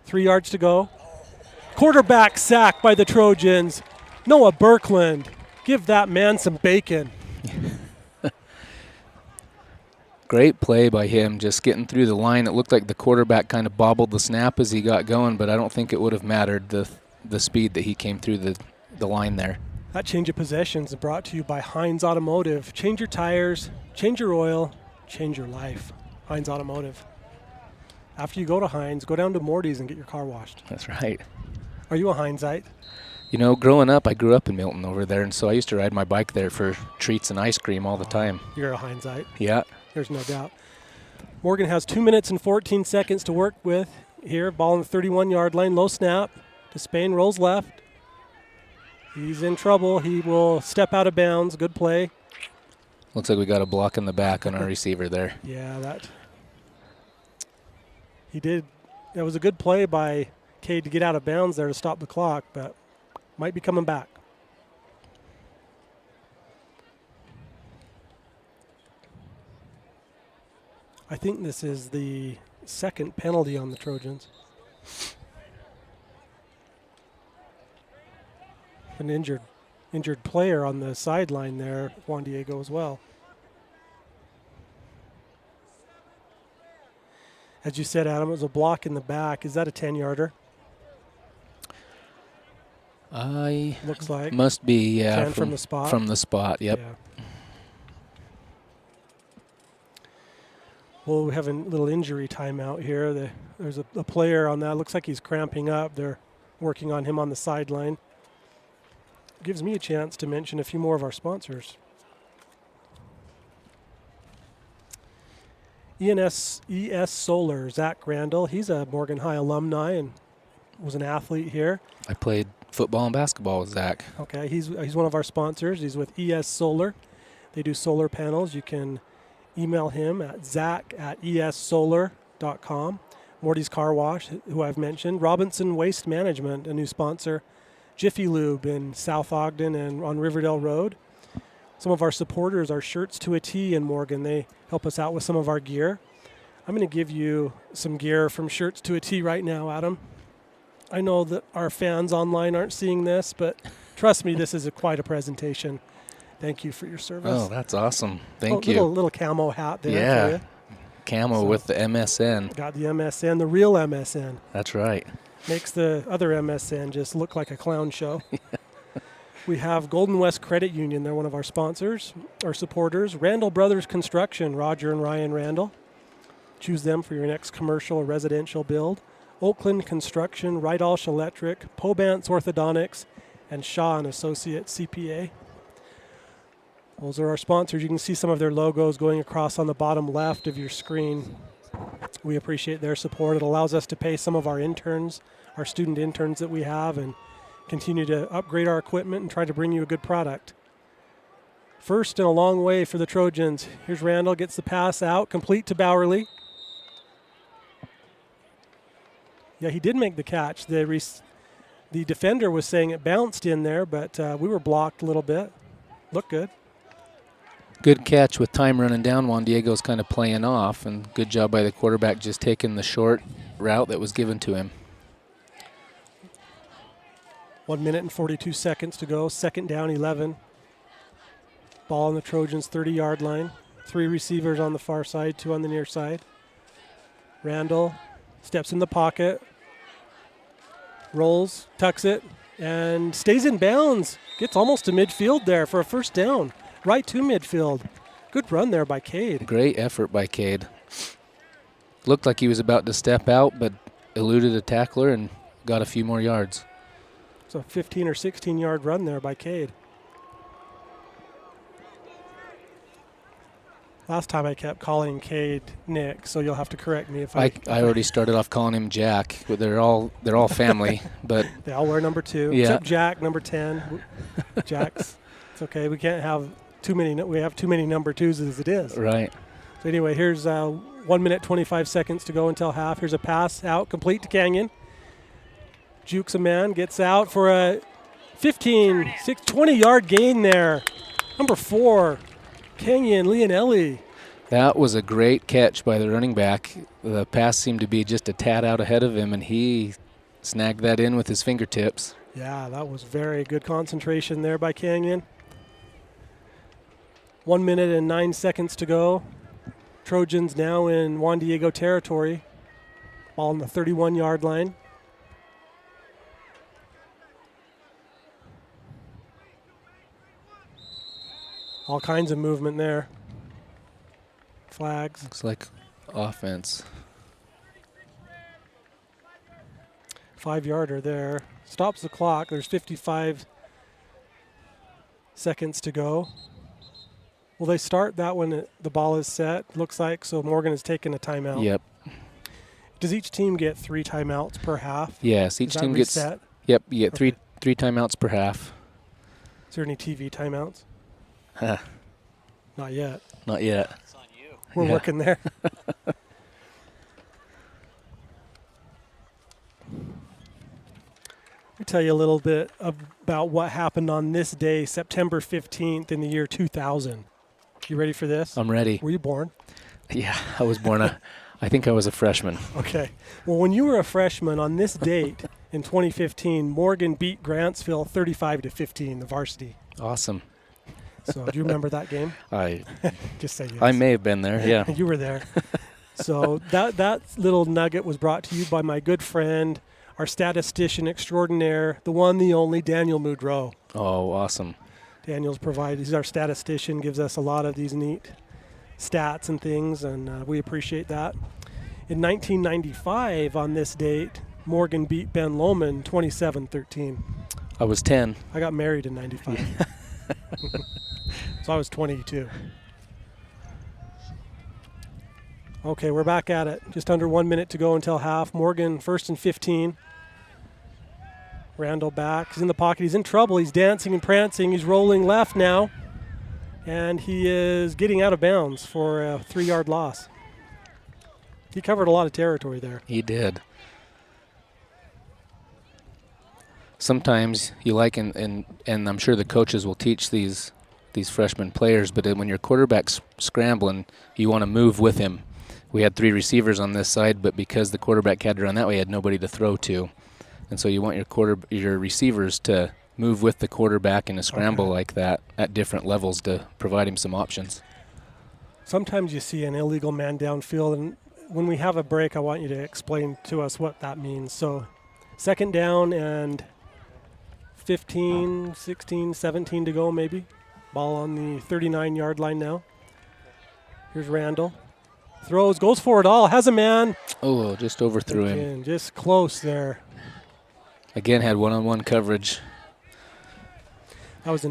3 yards to go. Quarterback sack by the Trojans. Noah Birkland. Give that man some bacon. Great play by him, just getting through the line. It looked like the quarterback kind of bobbled the snap as he got going, but I don't think it would have mattered the speed that he came through the line there. That change of possessions is brought to you by Heinz Automotive. Change your tires, change your oil, change your life. Heinz Automotive. After you go to Heinz, go down to Morty's and get your car washed. That's right. Are you a Heinzite? Growing up, I grew up in Milton over there, and so I used to ride my bike there for treats and ice cream all the time. You're a Heinzite. Yeah. There's no doubt. Morgan has 2 minutes and 14 seconds to work with here. Ball on the 31-yard line. Low snap to Spain. Rolls left. He's in trouble. He will step out of bounds. Good play. Looks like we got a block in the back on our receiver there. Yeah, he did. That was a good play by Cade to get out of bounds there to stop the clock, but might be coming back. I think this is the second penalty on the Trojans. An injured player on the sideline there, Juan Diego as well. As you said, Adam, it was a block in the back. Is that a 10-yarder? Looks like. Must be, yeah. 10 from the spot? From the spot, yep. Yeah. Well, we have a little injury timeout here. There's a player on that. Looks like he's cramping up. They're working on him on the sideline. Gives me a chance to mention a few more of our sponsors. ES Solar, Zach Randall. He's a Morgan High alumni and was an athlete here. I played football and basketball with Zach. Okay, he's one of our sponsors. He's with ES Solar. They do solar panels. You can email him at zach@essolar.com. Morty's Car Wash, who I've mentioned. Robinson Waste Management, a new sponsor. Jiffy Lube in South Ogden and on Riverdale Road. Some of our supporters are Shirts to a T in Morgan. They help us out with some of our gear. I'm going to give you some gear from Shirts to a T right now, Adam. I know that our fans online aren't seeing this, but trust me, this is quite a presentation. Thank you for your service. Oh, that's awesome. Thank you. Little camo hat there for you. Camo with the MSN. Got the MSN, the real MSN. That's right. Makes the other MSN just look like a clown show. We have Golden West Credit Union. They're one of our sponsors, our supporters. Randall Brothers Construction, Roger and Ryan Randall. Choose them for your next commercial or residential build. Oakland Construction, Rydalsh Electric, Pobance Orthodontics, and Shaw & Associates CPA. Those are our sponsors. You can see some of their logos going across on the bottom left of your screen. We appreciate their support. It allows us to pay some of our interns, our student interns that we have, and continue to upgrade our equipment and try to bring you a good product. First and a long way for the Trojans. Here's Randall, gets the pass out, complete to Bowerly. Yeah, he did make the catch. The defender was saying it bounced in there, but we were blocked a little bit. Looked good. Good catch with time running down. Juan Diego's kind of playing off, and good job by the quarterback just taking the short route that was given to him. 1 minute and 42 seconds to go. Second down, 11. Ball on the Trojans' 30-yard line. 3 receivers on the far side, 2 on the near side. Randall steps in the pocket, rolls, tucks it, and stays in bounds. Gets almost to midfield there for a first down. Right to midfield. Good run there by Cade. Great effort by Cade. Looked like he was about to step out, but eluded a tackler and got a few more yards. It's a 15 or 16-yard run there by Cade. Last time I kept calling Cade Nick, so you'll have to correct me if I already started off calling him Jack, but they're all family, but they all wear number 2. Yeah. Except Jack, number 10. Jack's. It's okay. We can't have too many. We have too many number 2s as it is. Right. So anyway, here's 1 minute 25 seconds to go until half. Here's a pass out, complete to Canyon. Jukes a man, gets out for a 20-yard gain there. Number 4, Canyon Leonelli. That was a great catch by the running back. The pass seemed to be just a tad out ahead of him, and he snagged that in with his fingertips. Yeah, that was very good concentration there by Canyon. 1 minute and 9 seconds to go. Trojans now in Juan Diego territory. Ball on the 31-yard line. All kinds of movement there. Flags. Looks like offense. 5-yarder there. Stops the clock. There's 55 seconds to go. Well, they start that when the ball is set, looks like, so Morgan has taken a timeout. Yep. Does each team get 3 timeouts per half? Yes, each team gets. Reset? Yep, you get Okay. three timeouts per half. Is there any TV timeouts? Not yet. Not yet. It's on you. We're working there. Let me tell you a little bit about what happened on this day, September 15th in the year 2000. You ready for this? I'm ready. Were you born? Yeah, I was born I think I was a freshman. Okay. Well, when you were a freshman on this date in 2015, Morgan beat Grantsville 35-15, the varsity. Awesome. So do you remember that game? I Just say yes. I may have been there, yeah. You were there. So that little nugget was brought to you by my good friend, our statistician extraordinaire, the one, the only, Daniel Moudreau. Oh, awesome. He's our statistician, gives us a lot of these neat stats and things, and we appreciate that. In 1995, on this date, Morgan beat Ben Lomond 27-13. I was 10. I got married in 95. So I was 22. Okay, we're back at it. Just under 1 minute to go until half. Morgan first and 15. Randall back. He's in the pocket. He's in trouble. He's dancing and prancing. He's rolling left now. And he is getting out of bounds for a 3-yard loss. He covered a lot of territory there. He did. Sometimes you like, and I'm sure the coaches will teach these freshman players, but when your quarterback's scrambling, you want to move with him. We had 3 receivers on this side, but because the quarterback had to run that way, he had nobody to throw to. And so you want your receivers to move with the quarterback in a scramble like that at different levels to provide him some options. Sometimes you see an illegal man downfield, and when we have a break, I want you to explain to us what that means. So 2nd down and 15, 16, 17 to go maybe. Ball on the 39-yard line now. Here's Randall. Throws, goes for it all, has a man. Oh, just overthrew him. Again, just close there. Again, had one-on-one coverage. That was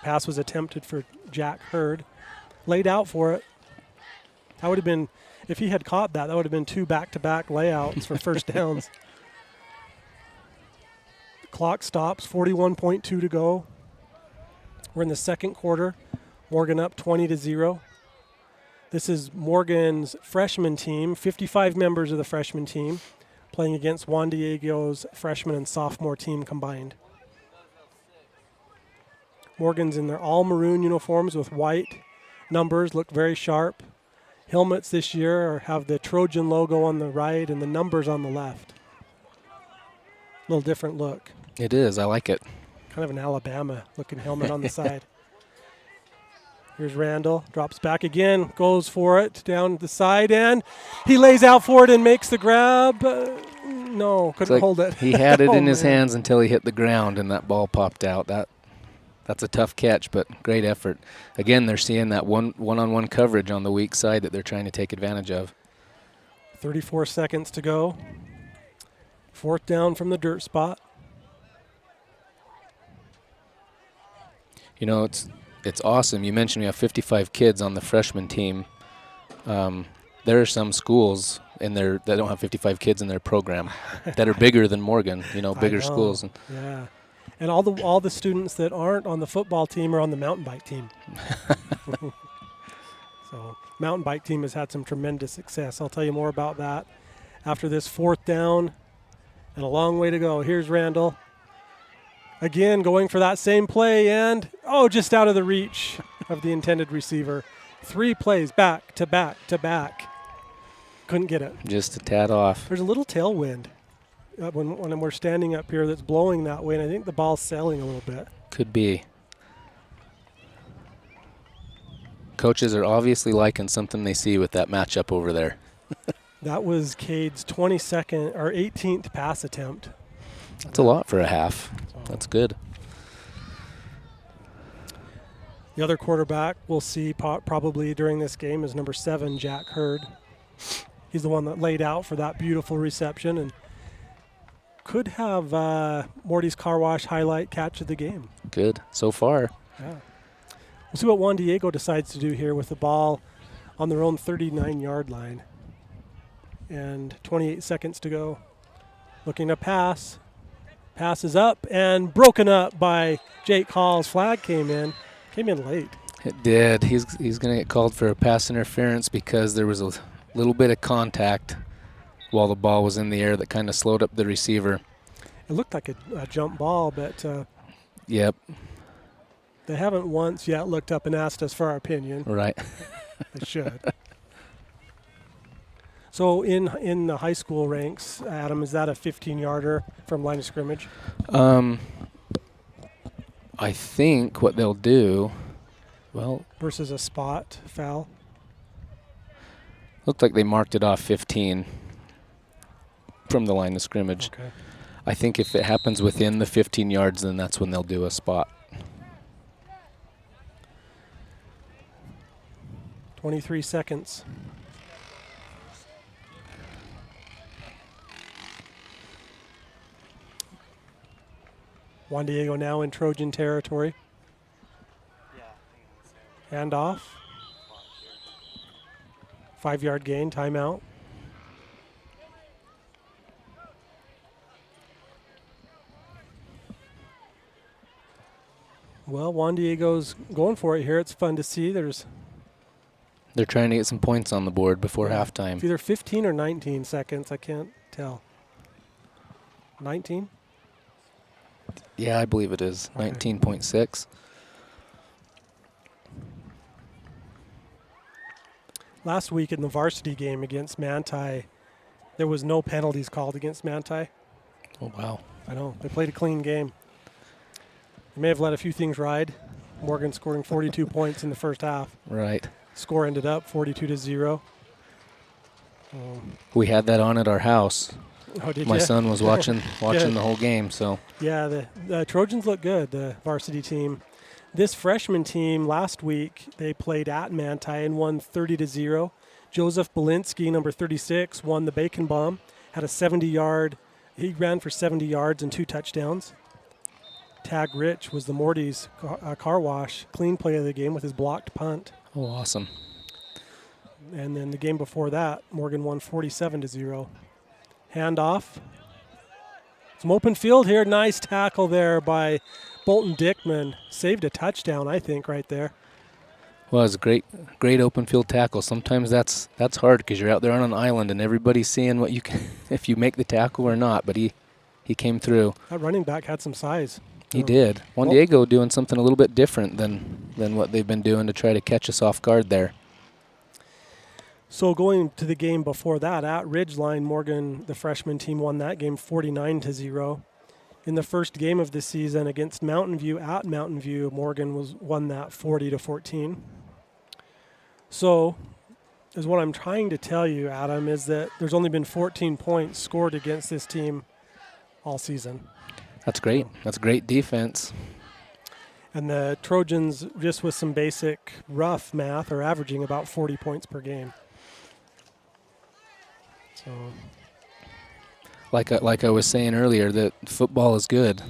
pass was attempted for Jack Hurd. Laid out for it. That would have been, if he had caught that would have been 2 back-to-back layouts for first downs. The clock stops, 41.2 to go. We're in the 2nd quarter. Morgan up 20-0. This is Morgan's freshman team, 55 members of the freshman team, playing against Juan Diego's freshman and sophomore team combined. Morgan's in their all-maroon uniforms with white numbers, look very sharp. Helmets this year have the Trojan logo on the right and the numbers on the left. A little different look. It is. I like it. Kind of an Alabama-looking helmet on the side. Here's Randall, drops back again, goes for it down the side end. He lays out for it and makes the grab. No, couldn't hold it. He had it in his hands until he hit the ground, and that ball popped out. That's a tough catch, but great effort. Again, they're seeing that one-on-one coverage on the weak side that they're trying to take advantage of. 34 seconds to go. 4th down from the dirt spot. You know, it's awesome. You mentioned we have 55 kids on the freshman team. There are some schools that don't have 55 kids in their program that are bigger than Morgan, bigger schools. Yeah. And all the students that aren't on the football team are on the mountain bike team. So mountain bike team has had some tremendous success. I'll tell you more about that after this 4th down and a long way to go. Here's Randall. Again, going for that same play and, just out of the reach of the intended receiver. 3 plays back to back to back. Couldn't get it. Just a tad off. There's a little tailwind when we're standing up here that's blowing that way, and I think the ball's sailing a little bit. Could be. Coaches are obviously liking something they see with that matchup over there. That was Cade's 22nd or 18th pass attempt. That's a lot for a half. That's good. The other quarterback we'll see probably during this game is number 7, Jack Hurd. He's the one that laid out for that beautiful reception and could have Morty's Car Wash highlight catch of the game. Good. So far. Yeah. We'll see what Juan Diego decides to do here with the ball on their own 39-yard line. And 28 seconds to go. Looking to pass. Pass is up and broken up by Jake Hall's flag came in late. It did. He's going to get called for a pass interference because there was a little bit of contact while the ball was in the air that kind of slowed up the receiver. It looked like a jump ball, but Yep. they haven't once yet looked up and asked us for our opinion. Right. They should. So in the high school ranks, Adam, is that a 15-yarder from line of scrimmage? I think what they'll do, well, versus a spot foul? looked like they marked it off 15 from the line of scrimmage. Okay. I think if it happens within the 15 yards, then that's when they'll do a spot. 23 seconds. Juan Diego now in Trojan territory. Hand off. 5-yard gain, timeout. Well, Juan Diego's going for it here. It's fun to see. They're trying to get some points on the board before halftime. It's either 15 or 19 seconds. I can't tell. 19? Yeah, I believe it is. Okay. 19.6. Last week in the varsity game against Manti, there was no penalties called against Manti. Oh, wow. I know. They played a clean game. They may have let a few things ride. Morgan scoring 42 points in the first half. Right. Score ended up 42-0. We had that on at our house. Oh, did My ya? son was watching Good. the whole game, so. Yeah, the Trojans look good, the varsity team. This freshman team last week, they played at Manti and won 30-0. Joseph Belinsky, number 36, won the Bacon Bomb, had a 70-yard. He ran for 70 yards and 2 touchdowns. Tag Rich was the Morty's car wash clean play of the game with his blocked punt. Oh, awesome. And then the game before that, Morgan won 47-0. Handoff. Some open field here. Nice tackle there by Bolton Dickman. Saved a touchdown, I think, right there. Well, it's a great open field tackle. Sometimes that's hard because you're out there on an island and everybody's seeing what you can, if you make the tackle or not. But he came through. That running back had some size. He did. Juan Diego doing something a little bit different than what they've been doing to try to catch us off guard there. So going to the game before that, at Ridgeline, Morgan, the freshman team, won that game 49-0. In the first game of the season against Mountain View at Mountain View, Morgan won that 40-14. So, is what I'm trying to tell you, Adam, is that there's only been 14 points scored against this team all season. That's great. That's great defense. And the Trojans, just with some basic rough math, are averaging about 40 points per game. So, like I was saying earlier, that football is good.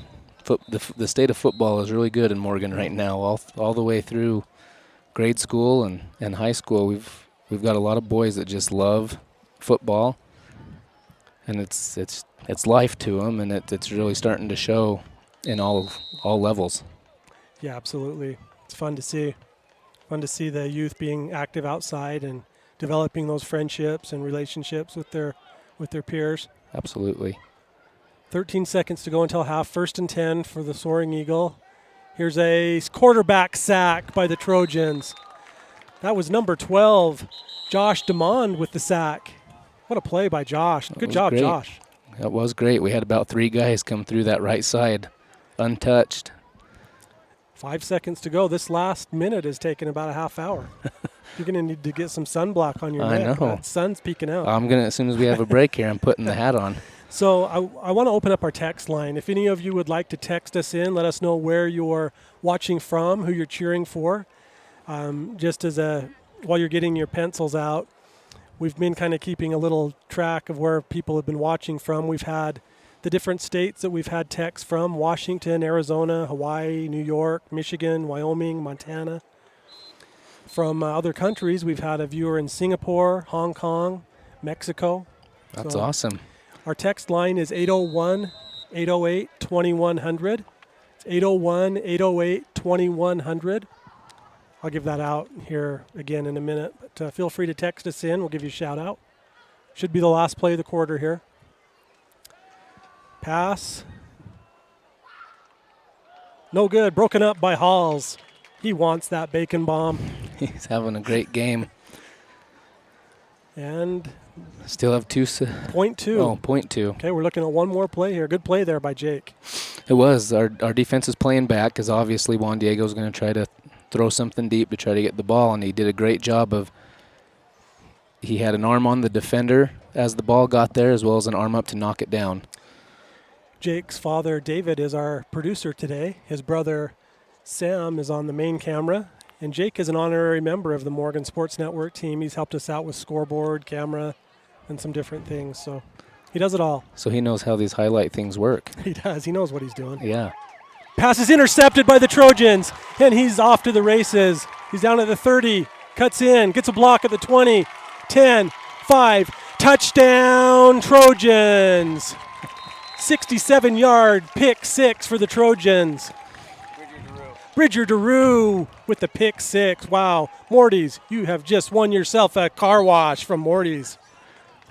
The state of football is really good in Morgan right now. All the way through grade school and high school, we've got a lot of boys that just love football, and it's life to them, and it's really starting to show in all levels. yeah, absolutely. It's fun to see. Fun to see the youth being active outside and developing those friendships and relationships with their peers. Absolutely. 13 seconds to go until half. 1st and 10 for the Soaring Eagle. Here's a quarterback sack by the Trojans. That was number 12, Josh DeMond with the sack. What a play by Josh. Good job, great. Josh. That was great. We had about 3 guys come through that right side untouched. 5 seconds to go. This last minute has taken about a half hour. You're going to need to get some sunblock on your I neck. know. That sun's peeking out. As soon as we have a break here, I'm putting the hat on. So I want to open up our text line. If any of you would like to text us in, let us know where you're watching from, who you're cheering for. Just while you're getting your pencils out, we've been kind of keeping a little track of where people have been watching from. We've had the different states that we've had texts from: Washington, Arizona, Hawaii, New York, Michigan, Wyoming, Montana, from other countries. We've had a viewer in Singapore, Hong Kong, Mexico. That's So awesome. our text line is 801-808-2100. It's 801-808-2100. I'll give that out here again in a minute. But feel free to text us in. We'll give you a shout out. Should be the last play of the quarter here. Pass. No good. Broken up by Halls. He wants that bacon bomb. He's having a great game. And Still have point two. Oh, point two. Okay, we're looking at one more play here. Good play there by Jake. It was. Our defense is playing back because obviously Juan Diego's going to try to throw something deep to try to get the ball, and he did a great job of. He had an arm on the defender as the ball got there, as well as an arm up to knock it down. Jake's father, David, is our producer today. His brother, Sam, is on the main camera. And Jake is an honorary member of the Morgan Sports Network team. He's helped us out with scoreboard, camera, and some different things. So he does it all. So he knows how these highlight things work. He does. He knows what he's doing. Yeah. Pass is intercepted by the Trojans, and he's off to the races. He's down at the 30, cuts in, gets a block at the 20, 10, 5. Touchdown, Trojans. 67-yard pick six for the Trojans. Bridger DeRue with the pick six. Wow. Morty's, you have just won yourself a car wash from Morty's.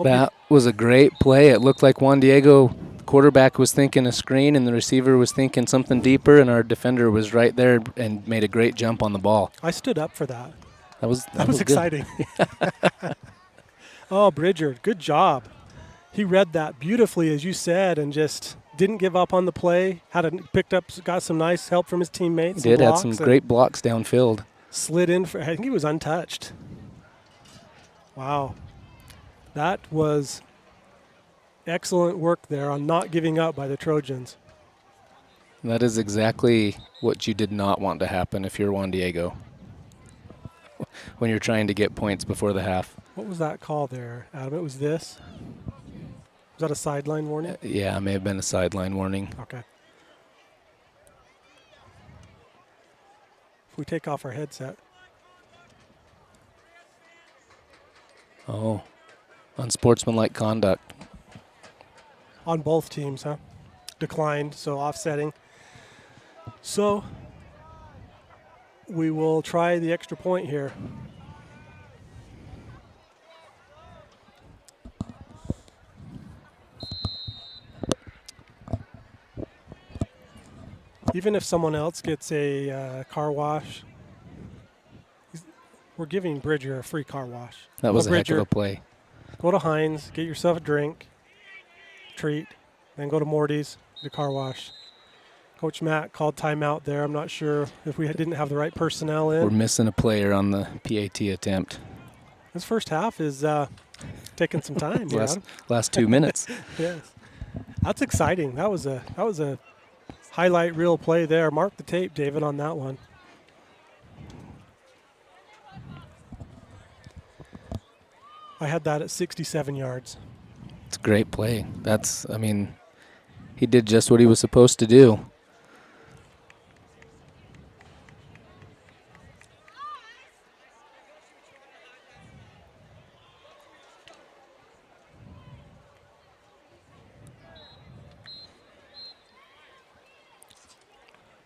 That was a great play. It looked like Juan Diego, quarterback, was thinking a screen, and the receiver was thinking something deeper, and our defender was right there and made a great jump on the ball. I stood up for that. That was exciting. Oh, Bridger, good job. He read that beautifully, as you said, and just didn't give up on the play. Got some nice help from his teammates. He did, had some great blocks downfield. Slid in, I think he was untouched. Wow. That was excellent work there on not giving up by the Trojans. That is exactly what you did not want to happen if you're Juan Diego when you're trying to get points before the half. What was that call there, Adam? It was this? Was that a sideline warning? Yeah, it may have been a sideline warning. Okay. If we take off our headset. Oh, unsportsmanlike conduct. On both teams, huh? Declined, so offsetting. So we will try the extra point here. Even if someone else gets a car wash, we're giving Bridger a free car wash. That was a heck of Bridger, a play. Go to Heinz, get yourself a drink, treat, then go to Morty's, the car wash. Coach Matt called timeout there. I'm not sure if we didn't have the right personnel in. We're missing a player on the PAT attempt. This first half is taking some time. last 2 minutes. Yes, that's exciting. That was a highlight reel play there. Mark the tape, David, on that one. I had that at 67 yards. It's a great play. He did just what he was supposed to do.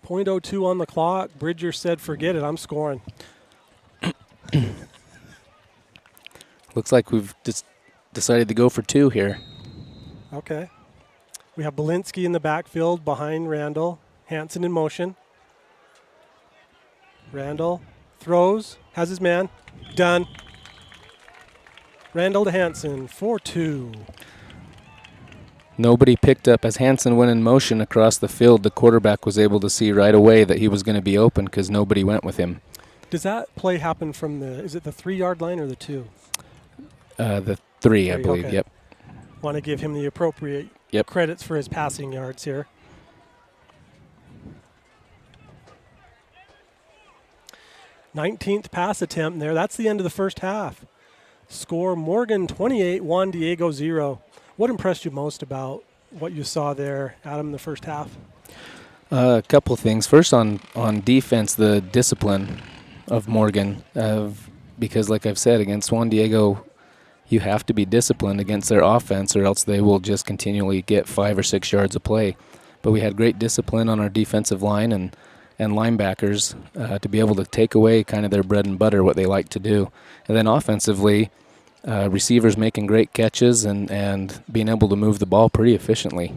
.02 on the clock. Bridger said, forget it, I'm scoring. Looks like we've just decided to go for two here. Okay. We have Belinsky in the backfield behind Randall. Hansen in motion. Randall throws, has his man. Done. Randall to Hansen, 4-2. Nobody picked up. As Hansen went in motion across the field, the quarterback was able to see right away that he was going to be open because nobody went with him. Does that play happen from is it the 3-yard line or the 2? The three, I believe, okay. Yep. Want to give him the appropriate credits for his passing yards here. .19th pass attempt there. That's the end of the first half. Score Morgan 28, Juan Diego 0. What impressed you most about what you saw there, Adam, in the first half? A couple things. First, on defense, the discipline. of Morgan, because like I've said, against Juan Diego, you have to be disciplined against their offense, or else they will just continually get 5 or 6 yards of play. But we had great discipline on our defensive line and linebackers to be able to take away kind of their bread and butter, what they like to do. And then offensively, receivers making great catches and being able to move the ball pretty efficiently.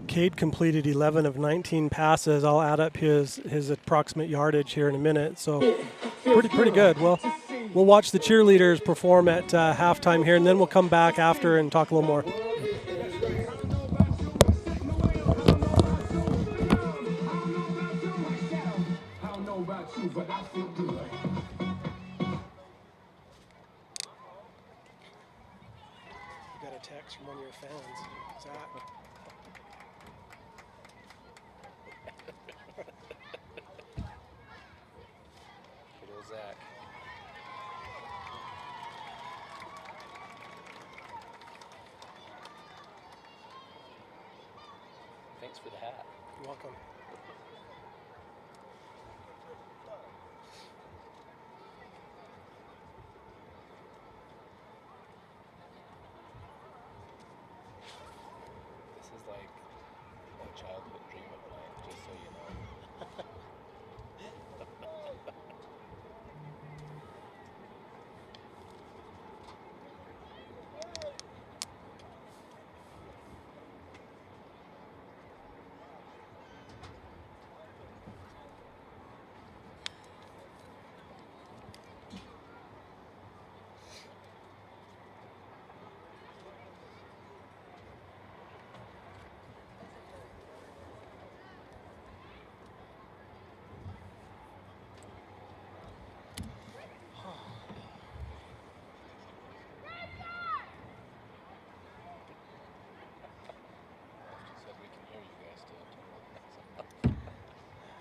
Cade completed 11 of 19 passes. I'll add up his approximate yardage here in a minute. So pretty good. Well, we'll watch the cheerleaders perform at halftime here, and then we'll come back after and talk a little more. Got a text from one of your fans, Zach. Good old Zach. Thanks for the hat. You're welcome. This is like a childhood dream of mine, just so you know.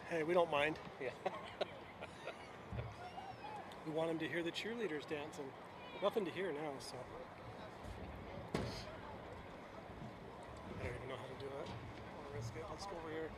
Hey, we don't mind. Yeah. We want them to hear the cheerleaders dancing. Nothing to hear now, so. I don't even know how to do it. I'll risk it. Let's go over here.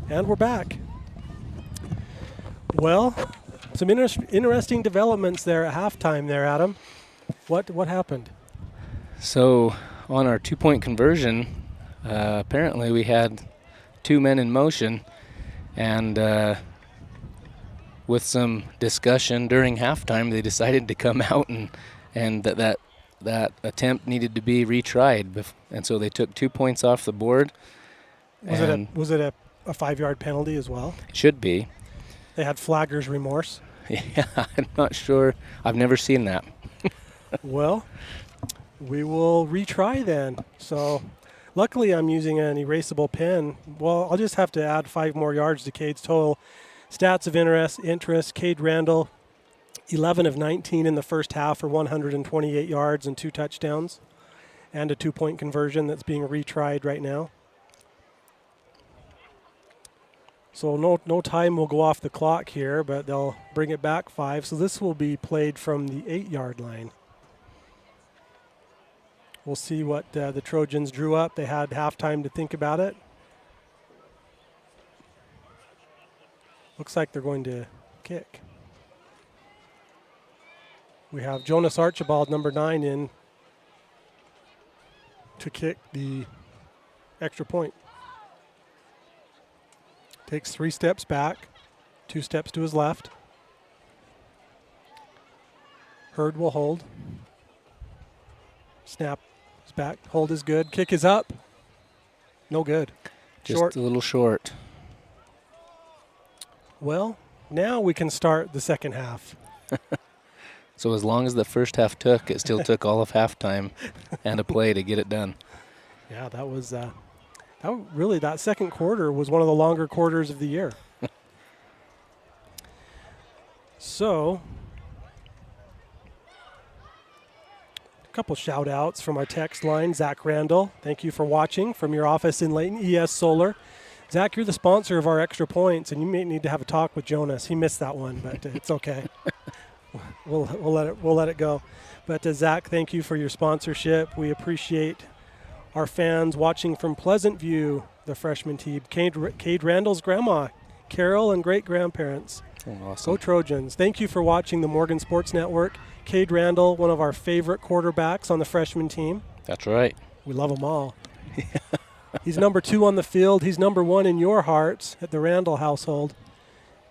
And we're back. Well, some interesting developments there at halftime there, Adam. What happened? So on our 2-point conversion, apparently we had 2 men in motion, and with some discussion during halftime, they decided to come out and that attempt needed to be retried, and so they took 2 points off the board. Was it a 5-yard penalty as well? Should be. They had flagger's remorse. Yeah, I'm not sure. I've never seen that. Well, we will retry then. So luckily I'm using an erasable pen. Well, I'll just have to add 5 more yards to Cade's total. Stats of interest, Cade Randall, 11 of 19 in the first half for 128 yards and 2 touchdowns, and a 2-point conversion that's being retried right now. So no time will go off the clock here, but they'll bring it back 5. So this will be played from the 8-yard line. We'll see what the Trojans drew up. They had halftime to think about it. Looks like they're going to kick. We have Jonas Archibald, number 9, in to kick the extra point. Takes 3 steps back, 2 steps to his left. Hurd will hold. Snap is back. Hold is good. Kick is up. No good. Just Short. a little short. Well, now we can start the second half. So as long as the first half took, it still took all of halftime and a play to get it done. Yeah, that was that second quarter was one of the longer quarters of the year. So, a couple shout outs from our text line. Zach Randall, thank you for watching from your office in Layton, ES Solar. Zach, you're the sponsor of our extra points, and you may need to have a talk with Jonas. He missed that one, but it's okay. We'll let it go. But Zach, thank you for your sponsorship. We appreciate our fans watching from Pleasant View, the freshman team. Cade Randall's grandma, Carol, and great-grandparents. Oh, awesome. Go Trojans. Thank you for watching the Morgan Sports Network. Cade Randall, one of our favorite quarterbacks on the freshman team. That's right. We love them all. He's number 2 on the field. He's number 1 in your hearts at the Randall household.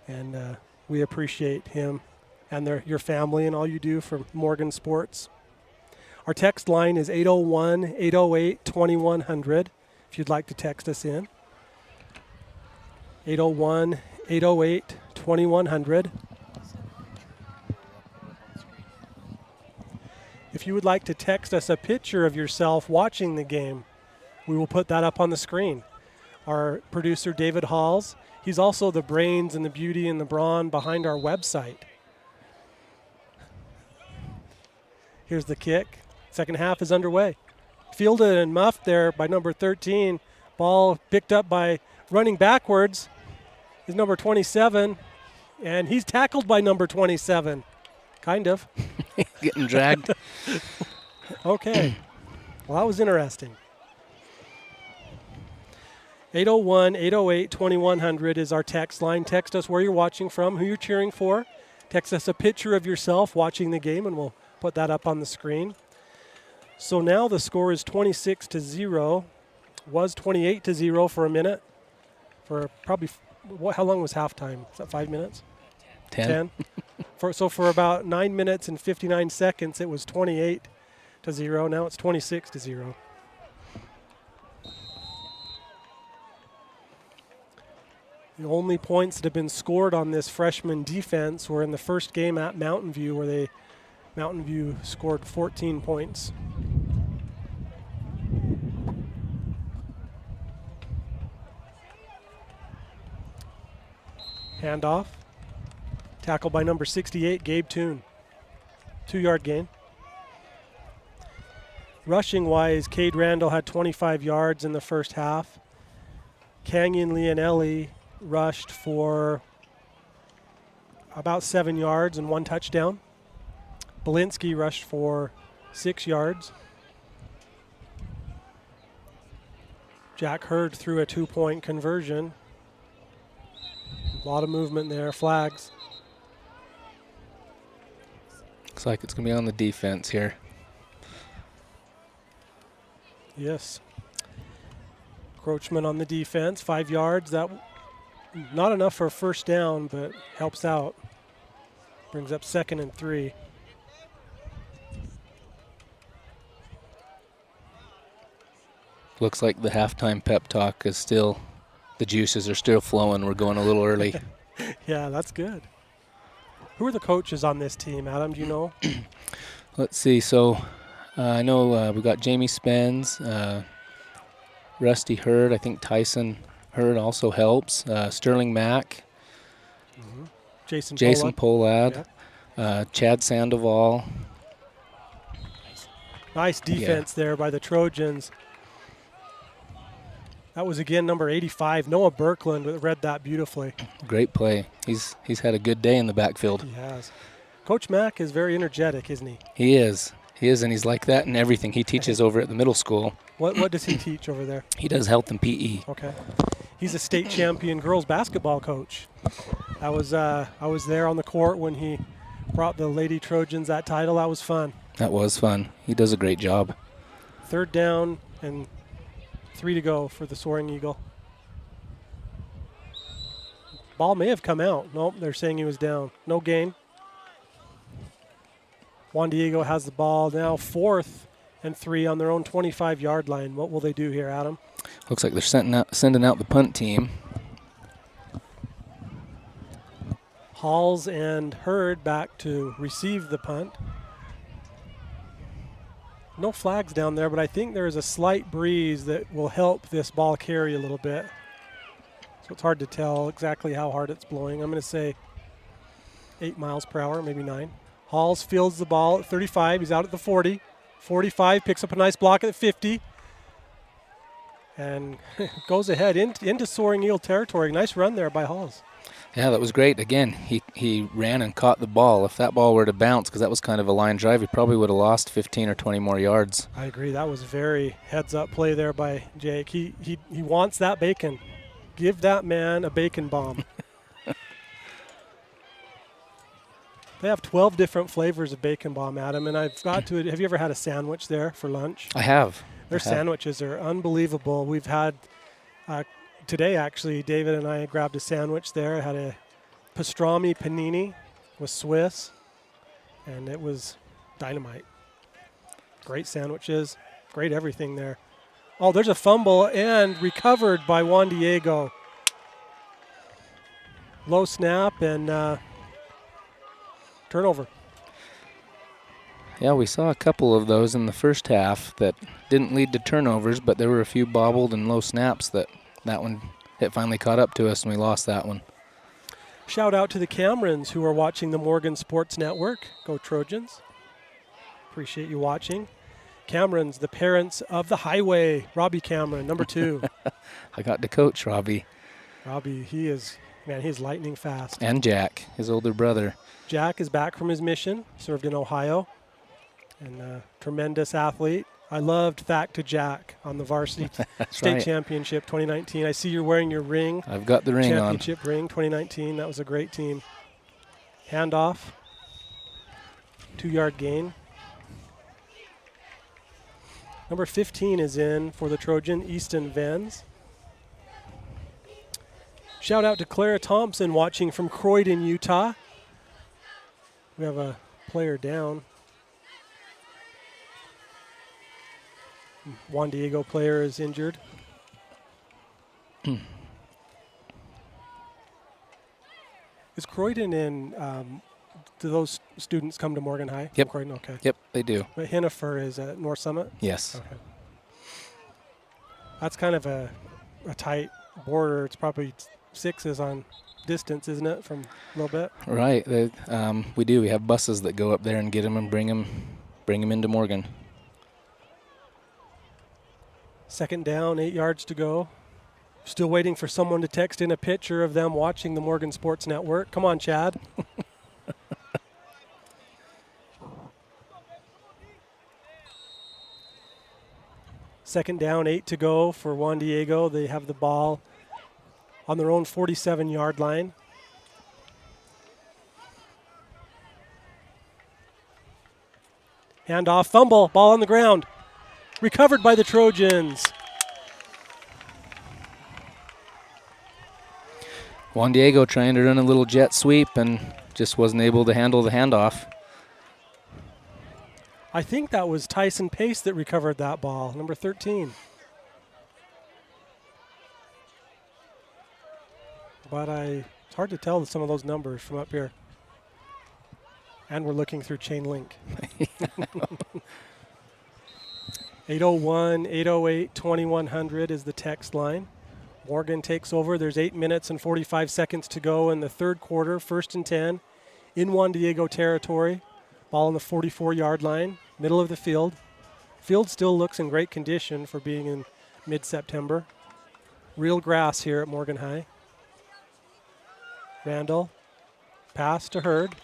And we appreciate him and your family and all you do for Morgan Sports. Our text line is 801-808-2100 if you'd like to text us in. 801-808-2100. If you would like to text us a picture of yourself watching the game, we will put that up on the screen. Our producer, David Halls, he's also the brains and the beauty and the brawn behind our website. Here's the kick. Second half is underway. Fielded and muffed there by number 13. Ball picked up by running backwards is number 27, and he's tackled by number 27. Kind of. Getting dragged. Okay. Well, that was interesting. 801-808-2100 is our text line. Text us where you're watching from, who you're cheering for. Text us a picture of yourself watching the game, and we'll put that up on the screen. So now the score is 26-0. Was 28-0 for a minute. For probably, how long was halftime? Is that 5 minutes? 10. For about 9 minutes and 59 seconds, it was 28-0. Now it's 26-0. The only points that have been scored on this freshman defense were in the first game at Mountain View, where Mountain View scored 14 points. Handoff. Tackle by number 68, Gabe Toon. 2-yard gain. Rushing-wise, Cade Randall had 25 yards in the first half. Canyon Leonelli rushed for about 7 yards and 1 touchdown. Belinsky rushed for 6 yards. Jack Hurd threw a 2-point conversion. A lot of movement there. Flags. Looks like it's going to be on the defense here. Yes. Encroachment on the defense. 5 yards. That not enough for a first down, but helps out. Brings up 2nd and 3. Looks like the halftime pep talk is still, the juices are still flowing. We're going a little early. Yeah, that's good. Who are the coaches on this team, Adam? Do you know? Let's see. So I know we got Jamie Spence, Rusty Hurd. I think Tyson Hurd also helps. Sterling Mack. Jason Pollad. Chad Sandoval. Nice defense there by the Trojans. That was again number 85, Noah Birkland, read that beautifully. Great play. He's had a good day in the backfield. He has. Coach Mack is very energetic, isn't he? He is, and he's like that in everything. He teaches over at the middle school. What does he teach over there? He does health and PE. Okay. He's a state champion girls basketball coach. I was there on the court when he brought the Lady Trojans that title. That was fun. That was fun. He does a great job. 3rd down and 3 to go for the Soaring Eagle. Ball may have come out. Nope, they're saying he was down. No gain. Juan Diego has the ball now, 4th and 3 on their own 25-yard line. What will they do here, Adam? Looks like they're sending out the punt team. Halls and Hurd back to receive the punt. No flags down there, but I think there is a slight breeze that will help this ball carry a little bit. So it's hard to tell exactly how hard it's blowing. I'm going to say 8 miles per hour, maybe 9. Halls fields the ball at 35. He's out at the 40. 45, picks up a nice block at 50. And goes ahead into Soaring Eagle territory. Nice run there by Halls. Yeah, that was great. Again, he ran and caught the ball. If that ball were to bounce, because that was kind of a line drive, he probably would have lost 15 or 20 more yards. I agree. That was very heads-up play there by Jake. He wants that bacon. Give that man a bacon bomb. They have 12 different flavors of bacon bomb, Adam, and I've got to. Have you ever had a sandwich there for lunch? I have. Their sandwiches are unbelievable. We've had today, actually, David and I grabbed a sandwich there. I had a pastrami panini with Swiss, and it was dynamite. Great sandwiches, great everything there. Oh, there's a fumble and recovered by Juan Diego. Low snap and turnover. Yeah, we saw a couple of those in the first half that didn't lead to turnovers, but there were a few bobbled and low snaps that one, it finally caught up to us and we lost that one. Shout out to the Camerons who are watching the Morgan Sports Network. Go Trojans. Appreciate you watching. Camerons, the parents of the highway. Robbie Cameron, number 2. I got to coach Robbie. Robbie, he's lightning fast. And Jack, his older brother. Jack is back from his mission, served in Ohio, and a tremendous athlete. I loved Thack to Jack on the varsity state championship 2019. I see you're wearing your ring. I've got the ring championship ring 2019. That was a great team. Handoff. 2-yard gain. Number 15 is in for the Trojan, Easton Venz. Shout out to Clara Thompson watching from Croydon, Utah. We have a player down. Juan Diego player is injured. Is Croydon in, do those students come to Morgan High? Yep. Croydon, okay. Yep, they do. But Hennifer is at North Summit? Yes. Okay. That's kind of a tight border. It's probably 6s on distance, isn't it, from a little bit? Right. We do. We have buses that go up there and get them and bring them into Morgan. 2nd down, 8 yards to go. Still waiting for someone to text in a picture of them watching the Morgan Sports Network. Come on, Chad. Second down, 8 to go for Juan Diego. They have the ball on their own 47-yard line. Handoff, fumble, ball on the ground. Recovered by the Trojans. Juan Diego trying to run a little jet sweep and just wasn't able to handle the handoff. I think that was Tyson Pace that recovered that ball, number 13. But it's hard to tell some of those numbers from up here. And we're looking through chain link. 801, 808, 2100 is the text line. Morgan takes over. There's 8 minutes and 45 seconds to go in the third quarter, 1st and 10, in Juan Diego territory. Ball on the 44-yard line, middle of the field. Field still looks in great condition for being in mid-September. Real grass here at Morgan High. Randall, pass to Hurd.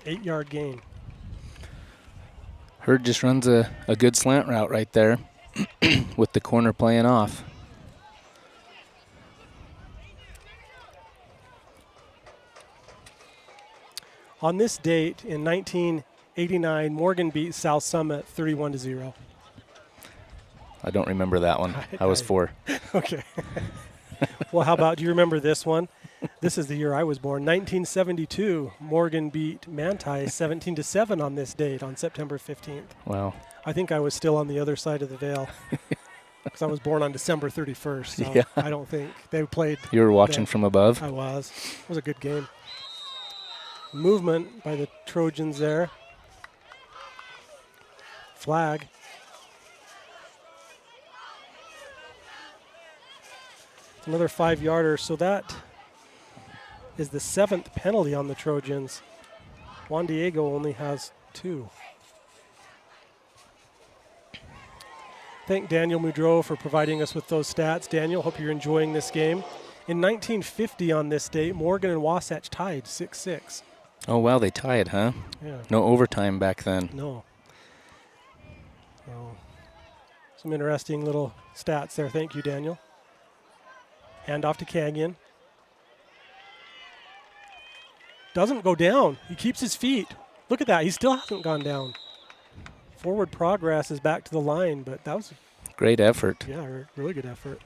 8-yard gain. Hurd just runs a good slant route right there with the corner playing off. On this date in 1989, Morgan beat South Summit 31-0. I don't remember that one. I was 4. Okay. Well, how about, do you remember this one? This is the year I was born. 1972, Morgan beat Manti 17-7 on this date on September 15th. Wow. I think I was still on the other side of the veil because I was born on December 31st. So Yeah. I don't think they played. You were watching from above? I was. It was a good game. Movement by the Trojans there. Flag. It's another 5-yarder, so that is the 7th penalty on the Trojans. Juan Diego only has 2. Thank Daniel Moudreau for providing us with those stats. Daniel, hope you're enjoying this game. In 1950 on this date, Morgan and Wasatch tied 6-6. Oh, wow, they tied, huh? Yeah. No overtime back then. No. Oh. Some interesting little stats there. Thank you, Daniel. Hand off to Canyon. Doesn't go down. He keeps his feet. Look at that. He still hasn't gone down. Forward progress is back to the line, but that was great effort. Yeah, really good effort.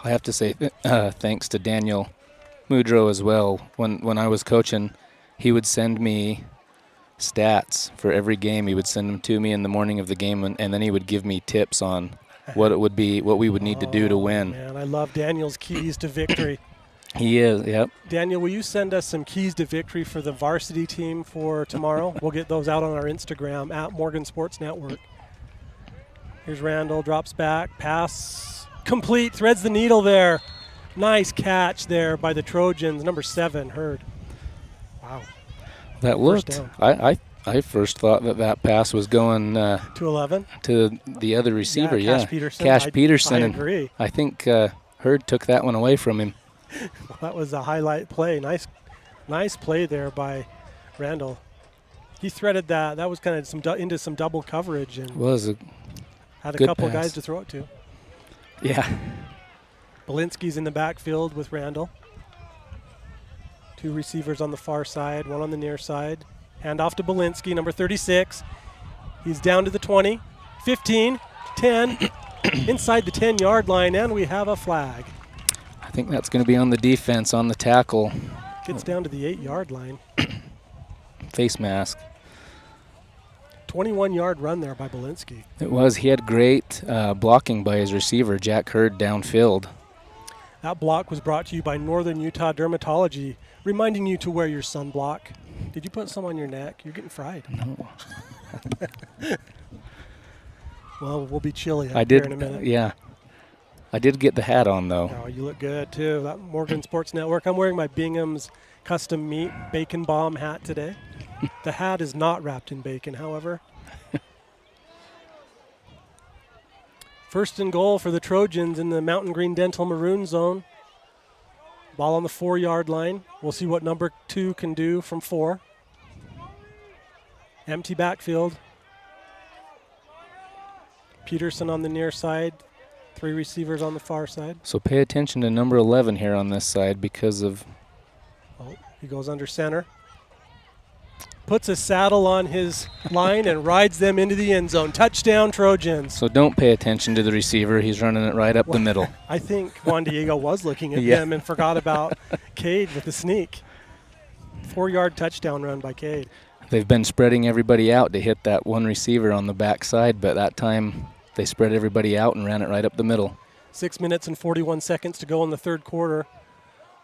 I have to say thanks to Daniel Moudreau as well. When I was coaching, he would send me stats for every game. He would send them to me in the morning of the game, and then he would give me tips on what we would need to do to win. Man, I love Daniel's keys to victory. He is, yep. Daniel, will you send us some keys to victory for the varsity team for tomorrow? We'll get those out on our Instagram at Morgan Sports Network. Here's Randall, drops back, pass complete, threads the needle there. Nice catch there by the Trojans. Number 7, Hurd. Wow. That looked, I first thought that pass was going to 11 to the other receiver. Yeah, Cash Peterson. Cash Peterson. I agree. I think Hurd took that one away from him. Well, that was a highlight play. Nice play there by Randall. He threaded that. That was kind of into some double coverage and had a couple of guys to throw it to. Yeah. Belinsky's in the backfield with Randall. 2 receivers on the far side, 1 on the near side. Hand off to Belinsky, number 36. He's down to the 20, 15, 10, inside the 10-yard line, and we have a flag. I think that's going to be on the defense, on the tackle. Gets down to the 8-yard line. Face mask. 21-yard run there by Belinsky. It was. He had great blocking by his receiver, Jack Hurd, downfield. That block was brought to you by Northern Utah Dermatology, reminding you to wear your sunblock. Did you put some on your neck? You're getting fried. No. Well, we'll be chilly up here in a minute. Yeah. I did get the hat on, though. Oh, you look good, too. That Morgan Sports Network. I'm wearing my Bingham's custom meat bacon bomb hat today. The hat is not wrapped in bacon, however. 1st and goal for the Trojans in the Mountain Green Dental Maroon zone. Ball on the 4-yard line. We'll see what number 2 can do from 4. Empty backfield. Peterson on the near side. 3 receivers on the far side. So pay attention to number 11 here on this side because of... Oh, He goes under center. Puts a saddle on his line and rides them into the end zone. Touchdown, Trojans. So don't pay attention to the receiver. He's running it right up the middle. I think Juan Diego was looking at Yeah. him and forgot about Cade with the sneak. 4-yard touchdown run by Cade. They've been spreading everybody out to hit that one receiver on the backside, but that time they spread everybody out and ran it right up the middle. 6 minutes and 41 seconds to go in the third quarter.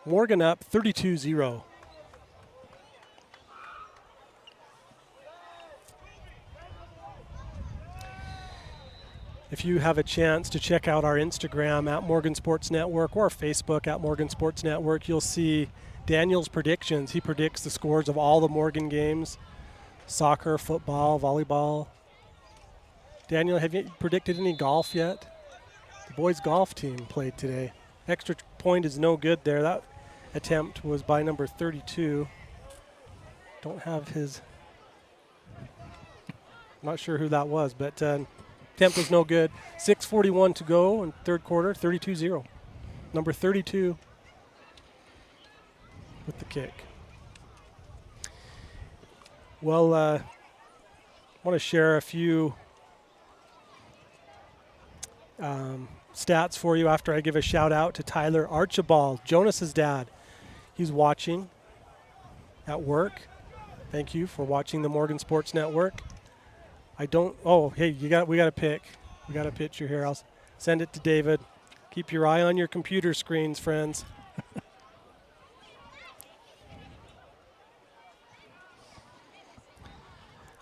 Morgan up 32-0. If you have a chance to check out our Instagram at Morgan Sports Network or Facebook at Morgan Sports Network, you'll see Daniel's predictions. He predicts the scores of all the Morgan games, soccer, football, volleyball. Daniel, have you predicted any golf yet? The boys' golf team played today. Extra point is no good there. That attempt was by number 32. Don't have his, not sure who that was, but attempt was no good. 6:41 to go in third quarter, 32-0. Number 32 with the kick. Well, I want to share a few stats for you after I give a shout out to Tyler Archibald, Jonas's dad. He's watching at work. Thank you for watching the Morgan Sports Network. We got a pick. We got a picture here. I'll send it to David. Keep your eye on your computer screens, friends.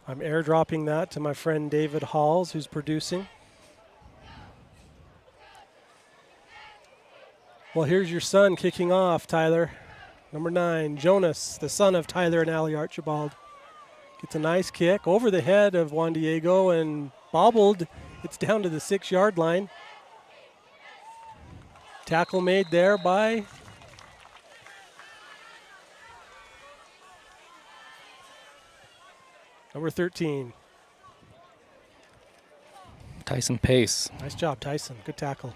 I'm airdropping that to my friend David Halls, who's producing. Well, here's your son kicking off, Tyler. Number 9, Jonas, the son of Tyler and Allie Archibald. Gets a nice kick over the head of Juan Diego and bobbled. It's down to the 6-yard line. Tackle made there by number 13. Tyson Pace. Nice job, Tyson. Good tackle.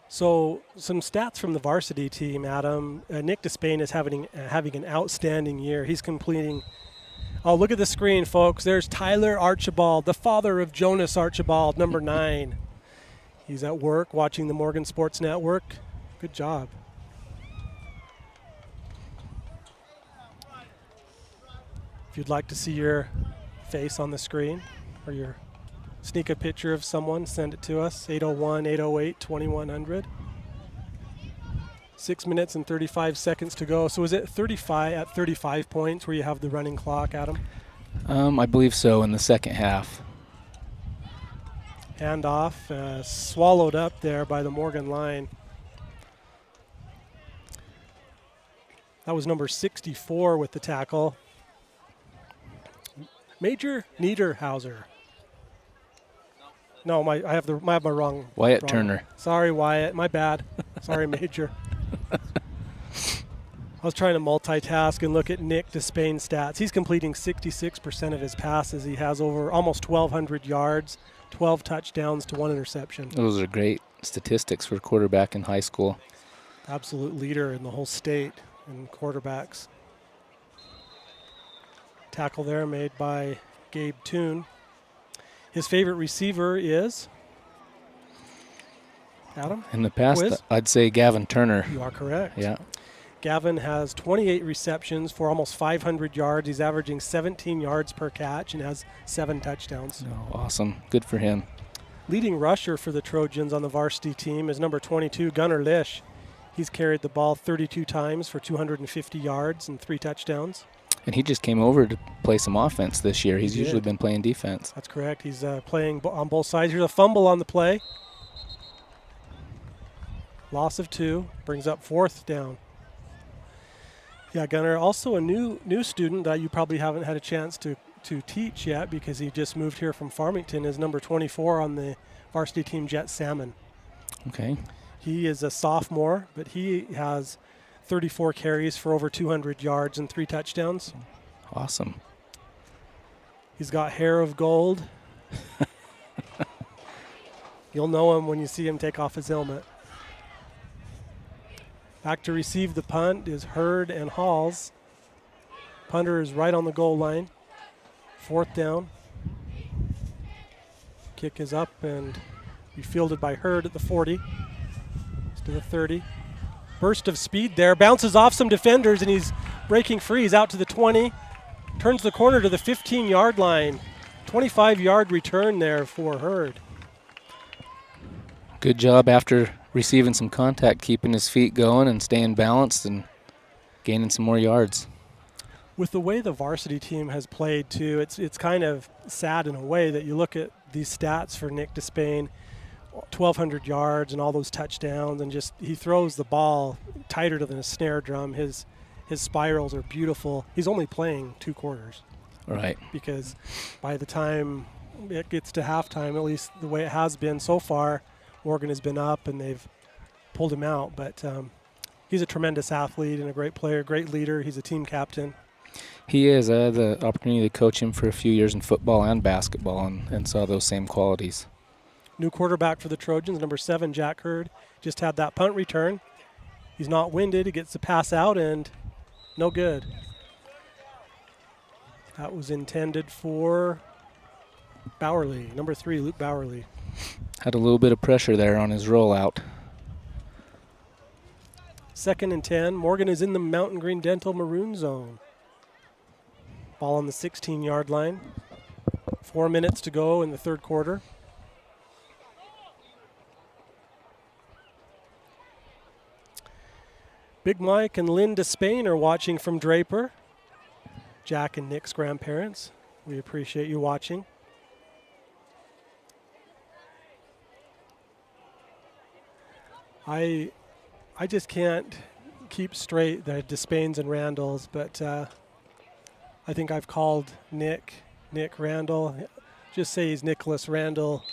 So some stats from the varsity team, Adam. Nick Despain is having an outstanding year. He's completing. Oh, look at the screen, folks. There's Tyler Archibald, the father of Jonas Archibald, number 9. He's at work watching the Morgan Sports Network. Good job. If you'd like to see your face on the screen or sneak a picture of someone, send it to us, 801-808-2100. 6 minutes and 35 seconds to go. So is it 35 points where you have the running clock, Adam? I believe so, in the second half. Hand off, swallowed up there by the Morgan line. That was number 64 with the tackle. Major Niederhauser. No, I have my wrong. Wyatt Turner. Sorry, Wyatt. My bad. Sorry, Major. I was trying to multitask and look at Nick Despain's stats. He's completing 66% of his passes. He has over almost 1,200 yards, 12 touchdowns to 1 interception. Those are great statistics for a quarterback in high school. Absolute leader in the whole state in quarterbacks. Tackle there made by Gabe Toon. His favorite receiver is Adam? In the past, Quiz? I'd say Gavin Turner. You are correct. Yeah. Gavin has 28 receptions for almost 500 yards. He's averaging 17 yards per catch and has 7 touchdowns. Oh, awesome. Good for him. Leading rusher for the Trojans on the varsity team is number 22, Gunnar Lish. He's carried the ball 32 times for 250 yards and 3 touchdowns. And he just came over to play some offense this year. He's usually been playing defense. That's correct. He's playing on both sides. Here's a fumble on the play. Loss of 2. Brings up 4th down. Yeah, Gunnar, also a new student that you probably haven't had a chance to teach yet because he just moved here from Farmington, is number 24 on the varsity team, Jet Salmon. Okay. He is a sophomore, but he has 34 carries for over 200 yards and 3 touchdowns. You'll know him when you see him take off his helmet. Back to receive the punt is Hurd and Halls. Punter is right on the goal line. 4th down. Kick is up and be fielded by Hurd at the 40. To the 30. Burst of speed there. Bounces off some defenders and he's breaking free. He's out to the 20. Turns the corner to the 15-yard line. 25-yard return there for Hurd. Good job after receiving some contact, keeping his feet going and staying balanced and gaining some more yards. With the way the varsity team has played too, it's kind of sad in a way that you look at these stats for Nick Despain, 1,200 yards and all those touchdowns, and just he throws the ball tighter than a snare drum. His spirals are beautiful. He's only playing 2 quarters. Right. Because by the time it gets to halftime, at least the way it has been so far, Morgan has been up and they've pulled him out. But he's a tremendous athlete and a great player, great leader. He's a team captain. He is. I had the opportunity to coach him for a few years in football and basketball and saw those same qualities. New quarterback for the Trojans, number 7, Jack Hurd. Just had that punt return. He's not winded. He gets the pass out and no good. That was intended for Bowerly, number 3, Luke Bowerly. Had a little bit of pressure there on his rollout. 2nd and 10. Morgan is in the Mountain Green Dental maroon zone. Ball on the 16-yard line. 4 minutes to go in the 3rd quarter. Big Mike and Lynn Despain are watching from Draper. Jack and Nick's grandparents. We appreciate you watching. I just can't keep straight the Despains and Randalls, but I think I've called Nick Randall. Just say he's Nicholas Randall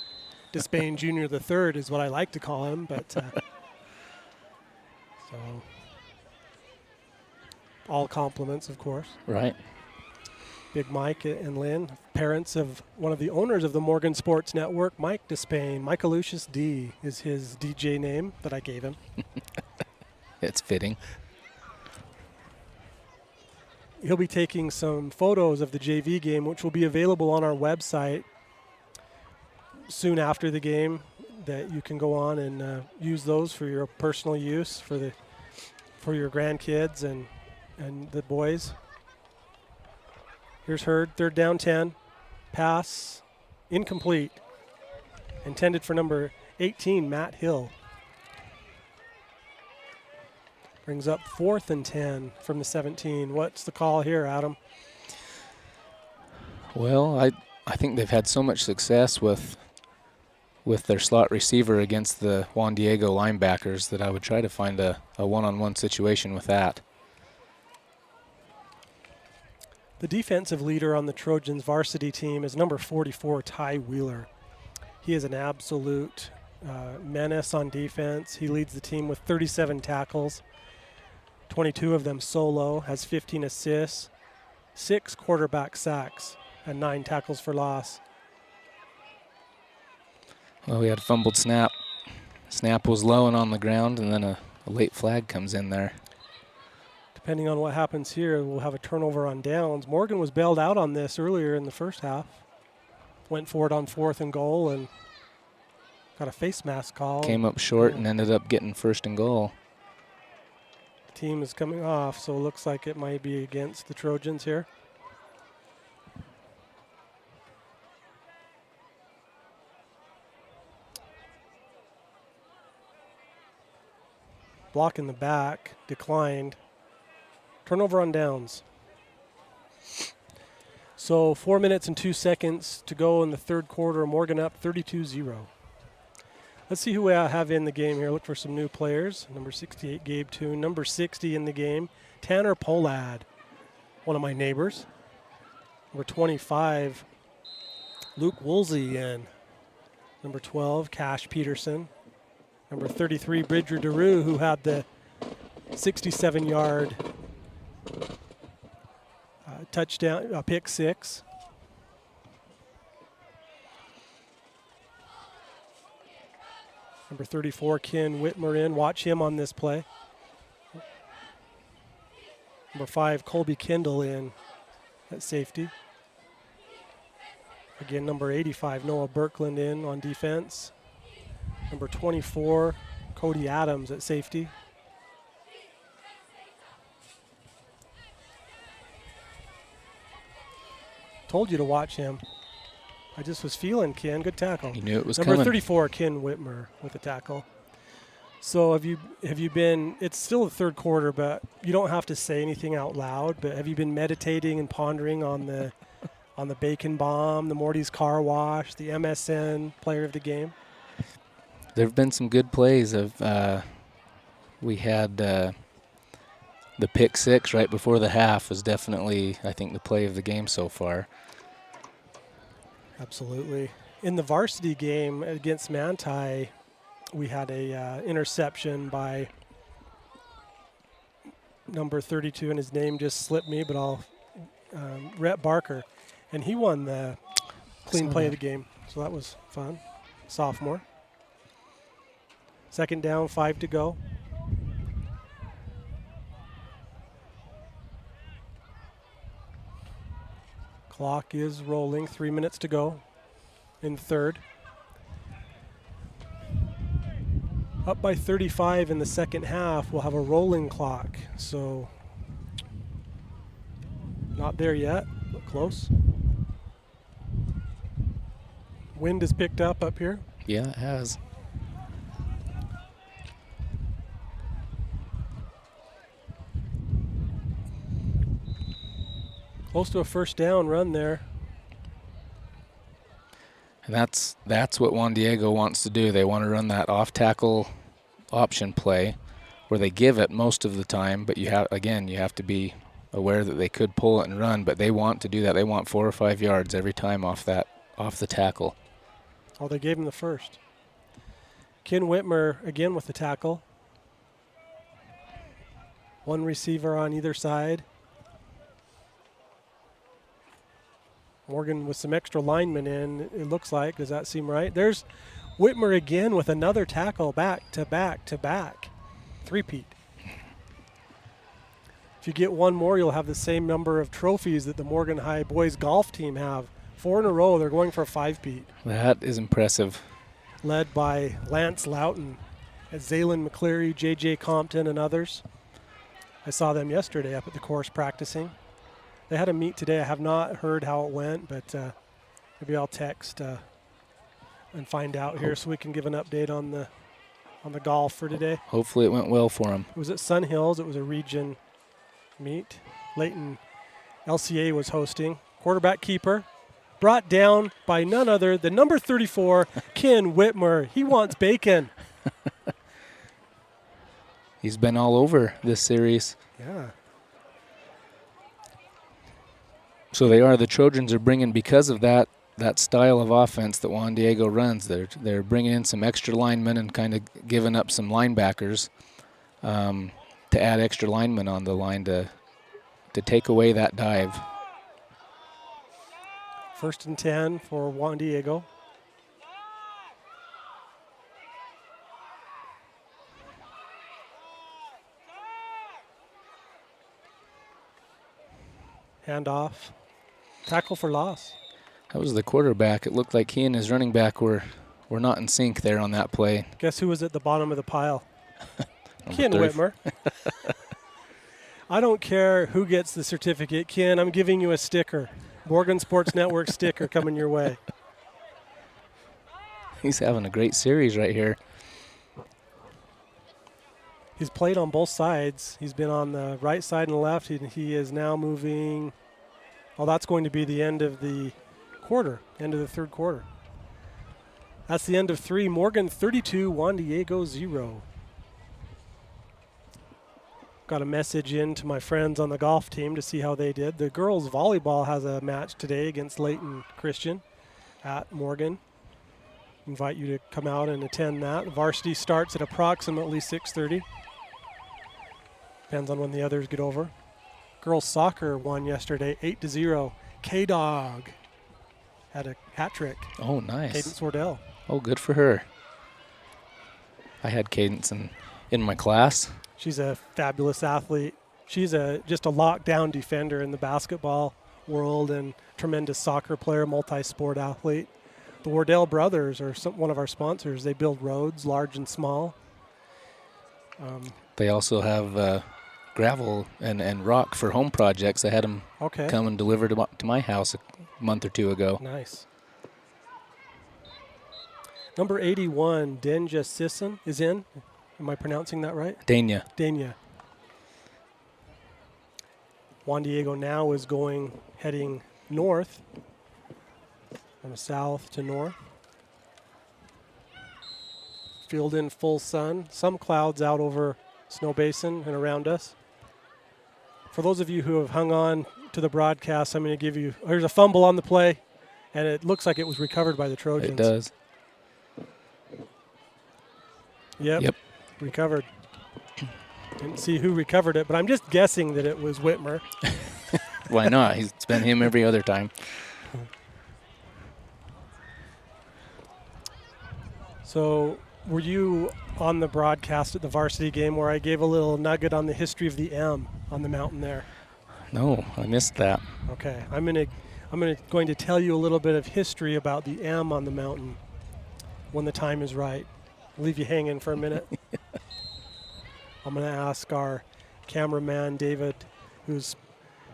Despain Jr. the third is what I like to call him, but so all compliments, of course. Right. Big Mike and Lynn, parents of one of the owners of the Morgan Sports Network, Mike Despain. Michaelucius D is his DJ name that I gave him. It's fitting. He'll be taking some photos of the JV game, which will be available on our website soon after the game, that you can go on and use those for your personal use for your grandkids and the boys. Here's Hurd, 3rd down 10. Pass incomplete. Intended for number 18, Matt Hill. Brings up 4th and 10 from the 17. What's the call here, Adam? Well, I think they've had so much success with their slot receiver against the Juan Diego linebackers that I would try to find a one-on-one situation with that. The defensive leader on the Trojans varsity team is number 44, Ty Wheeler. He is an absolute menace on defense. He leads the team with 37 tackles, 22 of them solo, has 15 assists, 6 quarterback sacks, and 9 tackles for loss. Well, we had a fumbled snap. Snap was low and on the ground, and then a late flag comes in there. Depending on what happens here, we'll have a turnover on downs. Morgan was bailed out on this earlier in the first half. Went for it on 4th and goal and got a face mask call. Came up short and ended up getting 1st and goal. The team is coming off, so it looks like it might be against the Trojans here. Block in the back, declined. Turnover on downs. So 4 minutes and 2 seconds to go in the 3rd quarter. Morgan up 32-0. Let's see who we have in the game here. Look for some new players. Number 68, Gabe Toon. Number 60 in the game, Tanner Polad, one of my neighbors. Number 25, Luke Woolsey in. Number 12, Cash Peterson. Number 33, Bridger DeRue, who had the 67-yard touchdown, pick 6. Number 34, Ken Whitmer in. Watch him on this play. Number 5, Colby Kendall in at safety. Again, number 85, Noah Birkland in on defense. Number 24, Cody Adams at safety. Told you to watch him. I just was feeling Ken. Good tackle. You knew it was Number coming. 34, Ken Whitmer with the tackle. So have you been, it's still the third quarter, but you don't have to say anything out loud, but have you been meditating and pondering on the Bacon Bomb, the Morty's Car Wash, the MSN player of the game? There have been some good plays. We had the pick six right before the half was definitely, I think, the play of the game so far. Absolutely. In the varsity game against Manti, we had a interception by number 32, and his name just slipped me, but Rhett Barker, and he won the clean play of the game, so that was fun. Sophomore. Second down, 5 to go. Clock is rolling, 3 minutes to go in third. Up by 35 in the second half, we'll have a rolling clock. So not there yet, but close. Wind has picked up here. Yeah, it has. Close to a first down run there. And that's what Juan Diego wants to do. They want to run that off-tackle option play where they give it most of the time, but you have to be aware that they could pull it and run, but they want to do that. They want 4 or 5 yards every time off the tackle. Oh, they gave him the first. Ken Whitmer again with the tackle. One receiver on either side. Morgan with some extra linemen in, it looks like. Does that seem right? There's Whitmer again with another tackle back to back to back. Three-peat. If you get one more, you'll have the same number of trophies that the Morgan High boys golf team have. 4 in a row, they're going for a 5-peat. That is impressive. Led by Lance Loughton, Zaylen McCleary, J.J. Compton, and others. I saw them yesterday up at the course practicing. They had a meet today. I have not heard how it went, but maybe I'll text and find out here so we can give an update on the golf for today. Hopefully it went well for them. It was at Sun Hills. It was a region meet. Layton LCA was hosting. Quarterback keeper brought down by none other than number 34, Ken Whitmer. He wants bacon. He's been all over this series. Yeah. So the Trojans are bringing, because of that style of offense that Juan Diego runs, they're bringing in some extra linemen and kind of giving up some linebackers to add extra linemen on the line to take away that dive. 1st and 10 for Juan Diego. Handoff. Tackle for loss. That was the quarterback. It looked like he and his running back were not in sync there on that play. Guess who was at the bottom of the pile? Ken 30. Whitmer. I don't care who gets the certificate. Ken, I'm giving you a sticker. Morgan Sports Network sticker coming your way. He's having a great series right here. He's played on both sides. He's been on the right side and left. He is now moving. Well, that's going to be the end of the quarter, end of the third quarter. That's the end of 3. Morgan 32, Juan Diego 0. Got a message in to my friends on the golf team to see how they did. The girls volleyball has a match today against Layton Christian at Morgan. Invite you to come out and attend that. Varsity starts at approximately 6:30. Depends on when the others get over. Girls soccer won yesterday 8-0. K-Dog had a hat trick. Oh, nice. Cadence Wardell. Oh, good for her. I had Cadence in my class. She's a fabulous athlete. She's just a lockdown defender in the basketball world and tremendous soccer player, multi-sport athlete. The Wardell brothers are one of our sponsors. They build roads, large and small. They also have gravel and rock for home projects. I had them come and deliver to my house a month or two ago. Nice. Number 81, Denja Sisson is in. Am I pronouncing that right? Dania. Juan Diego now is heading north, from south to north. Field in full sun, some clouds out over Snow Basin and around us. For those of you who have hung on to the broadcast, I'm going to give you, here's a fumble on the play, and it looks like it was recovered by the Trojans. It does. Yep. Recovered. Didn't see who recovered it, but I'm just guessing that it was Whitmer. Why not? It's been him every other time. So were you on the broadcast at the varsity game where I gave a little nugget on the history of the M on the mountain there? No, I missed that. Okay, I'm going to tell you a little bit of history about the M on the mountain when the time is right. I'll leave you hanging for a minute. I'm going to ask our cameraman, David, who's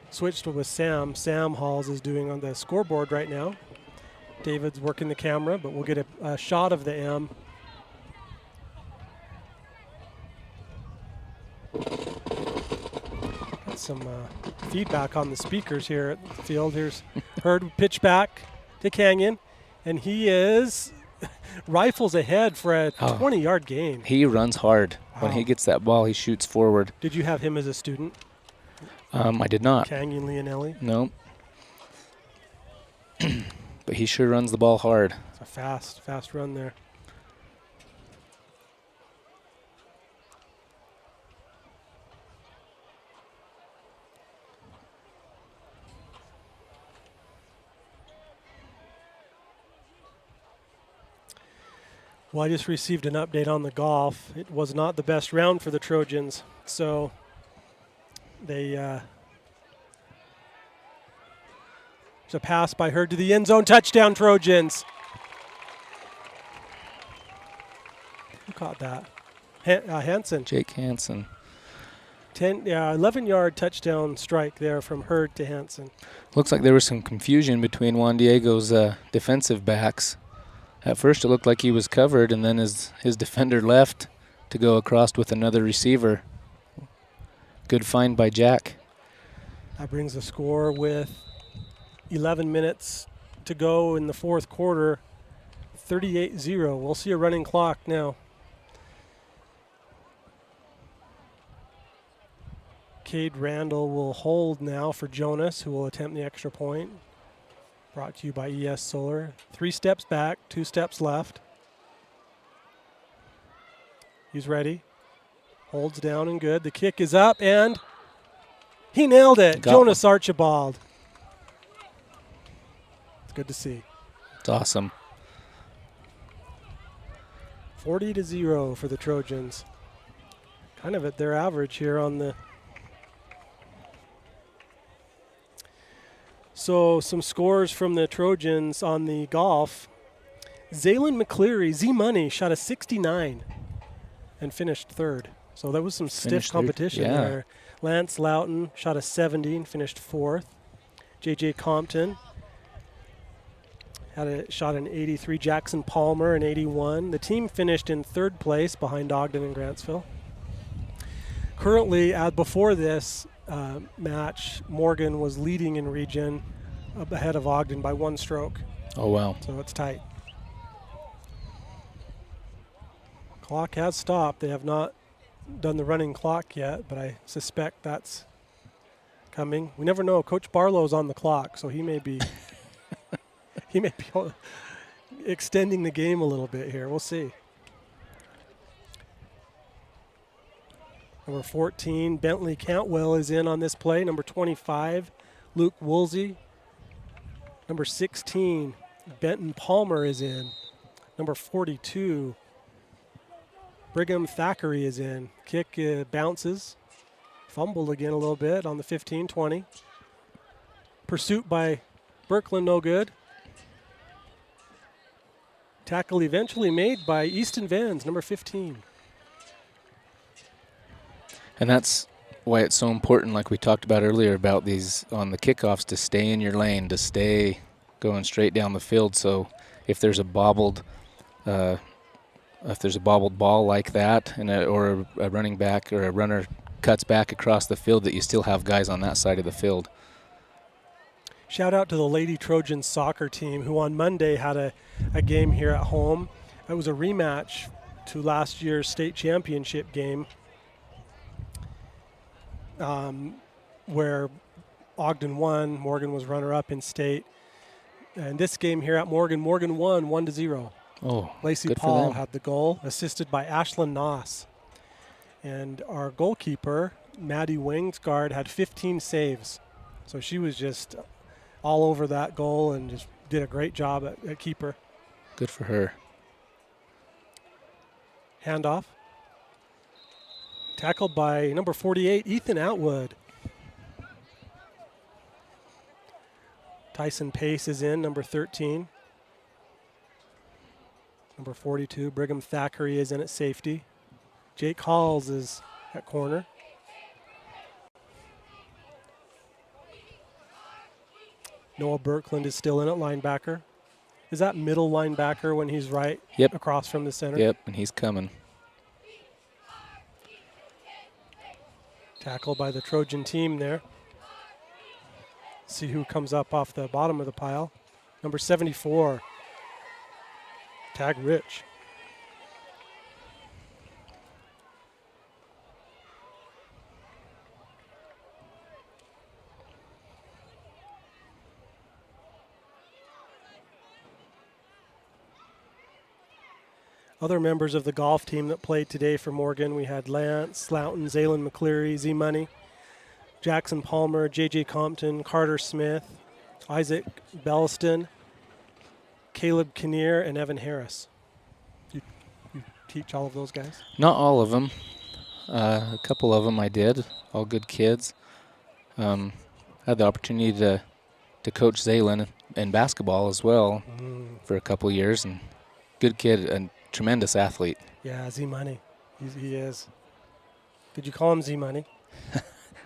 switched with Sam. Sam Halls is doing on the scoreboard right now. David's working the camera, but we'll get a shot of the M. Got some feedback on the speakers here at the field. Here's Hurd pitch back to Canyon, and he is rifles ahead for a 20-yard gain. He runs hard. Wow. When he gets that ball, he shoots forward. Did you have him as a student? I did not. Canyon Leonelli? No. But he sure runs the ball hard. It's a fast run there. Well, I just received an update on the golf. It was not the best round for the Trojans, so they there's a pass by Hurd to the end zone. Touchdown, Trojans. Who caught that? Hansen. Jake Hansen. 11-yard touchdown strike there from Hurd to Hansen. Looks like there was some confusion between Juan Diego's defensive backs. At first it looked like he was covered, and then his defender left to go across with another receiver. Good find by Jack. That brings the score with 11 minutes to go in the fourth quarter, 38-0. We'll see a running clock now. Cade Randall will hold now for Jonas, who will attempt the extra point. Brought to you by ES Solar. 3 steps back, 2 steps left. He's ready. Holds down and good. The kick is up, and he nailed it. Jonas Archibald. It's good to see. It's awesome. 40-0 for the Trojans. Kind of at their average here on the... So some scores from the Trojans on the golf. Zaylin McCleary, Z-Money, shot a 69 and finished third. So that was some stiff competition there. Lance Loughton shot a 70 and finished fourth. J.J. Compton shot an 83. Jackson Palmer an 81. The team finished in third place behind Ogden and Grantsville. Currently, before this match, Morgan was leading in region ahead of Ogden by 1 stroke. Oh, wow. So it's tight. Clock has stopped. They have not done the running clock yet, but I suspect that's coming. We never know. Coach Barlow's on the clock, so he may be extending the game a little bit here. We'll see. Number 14, Bentley Cantwell is in on this play. Number 25, Luke Woolsey. Number 16, Benton Palmer is in. Number 42, Brigham Thackeray is in. Kick bounces. Fumbled again a little bit on the 15-20. Pursuit by Birkeland, no good. Tackle eventually made by Easton Vans, number 15. And that's why it's so important, like we talked about earlier, about these on the kickoffs, to stay in your lane, to stay going straight down the field. So if there's a bobbled ball like that, or a running back or a runner cuts back across the field, that you still have guys on that side of the field. Shout out to the Lady Trojans soccer team, who on Monday had a game here at home. It was a rematch to last year's state championship game, where Ogden won. Morgan was runner-up in state. And this game here at Morgan won 1-0. Oh, Lacey good Paul for them. had the goal, assisted by Ashlyn Noss. And our goalkeeper, Maddie Wingsgard, had 15 saves. So she was just all over that goal and just did a great job at keeper. Good for her. Handoff. Tackled by number 48, Ethan Atwood. Tyson Pace is in, number 13. Number 42, Brigham Thackeray is in at safety. Jake Halls is at corner. Noah Birkeland is still in at linebacker. Is that middle linebacker when he's right across from the center? Yep, and he's coming. Tackled by the Trojan team there. See who comes up off the bottom of the pile. Number 74, Tag Rich. Other members of the golf team that played today for Morgan, we had Lance Sloughton, Zaylin McCleary, Z Money, Jackson Palmer, J.J. Compton, Carter Smith, Isaac Belliston, Caleb Kinnear, and Evan Harris. You teach all of those guys? Not all of them. A couple of them I did. All good kids. Had the opportunity to coach Zaylin in basketball as well for a couple years, and good kid and tremendous athlete. Yeah, Z Money. He is. Did you call him Z Money?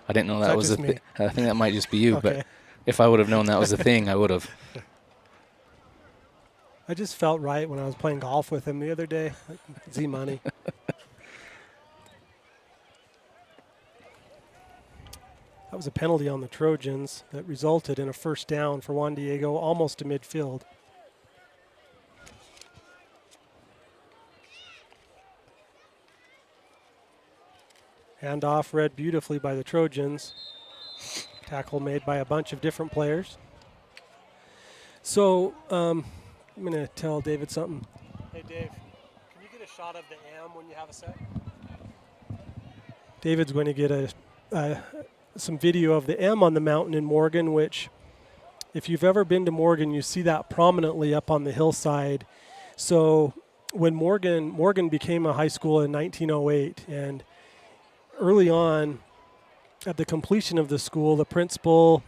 I didn't know that was a thing. I think that might just be you, Okay. but if I would have known that was a thing, I would have. I just felt right when I was playing golf with him the other day. Z Money. That was a penalty on the Trojans that resulted in a first down for Juan Diego, almost to midfield. Handoff read beautifully by the Trojans. Tackle made by a bunch of different players. So I'm going to tell David something. Hey, Dave, can you get a shot of the M when you have a set? David's going to get some video of the M on the mountain in Morgan, which if you've ever been to Morgan, you see that prominently up on the hillside. So when Morgan became a high school in 1908, and early on, at the completion of the school, the principal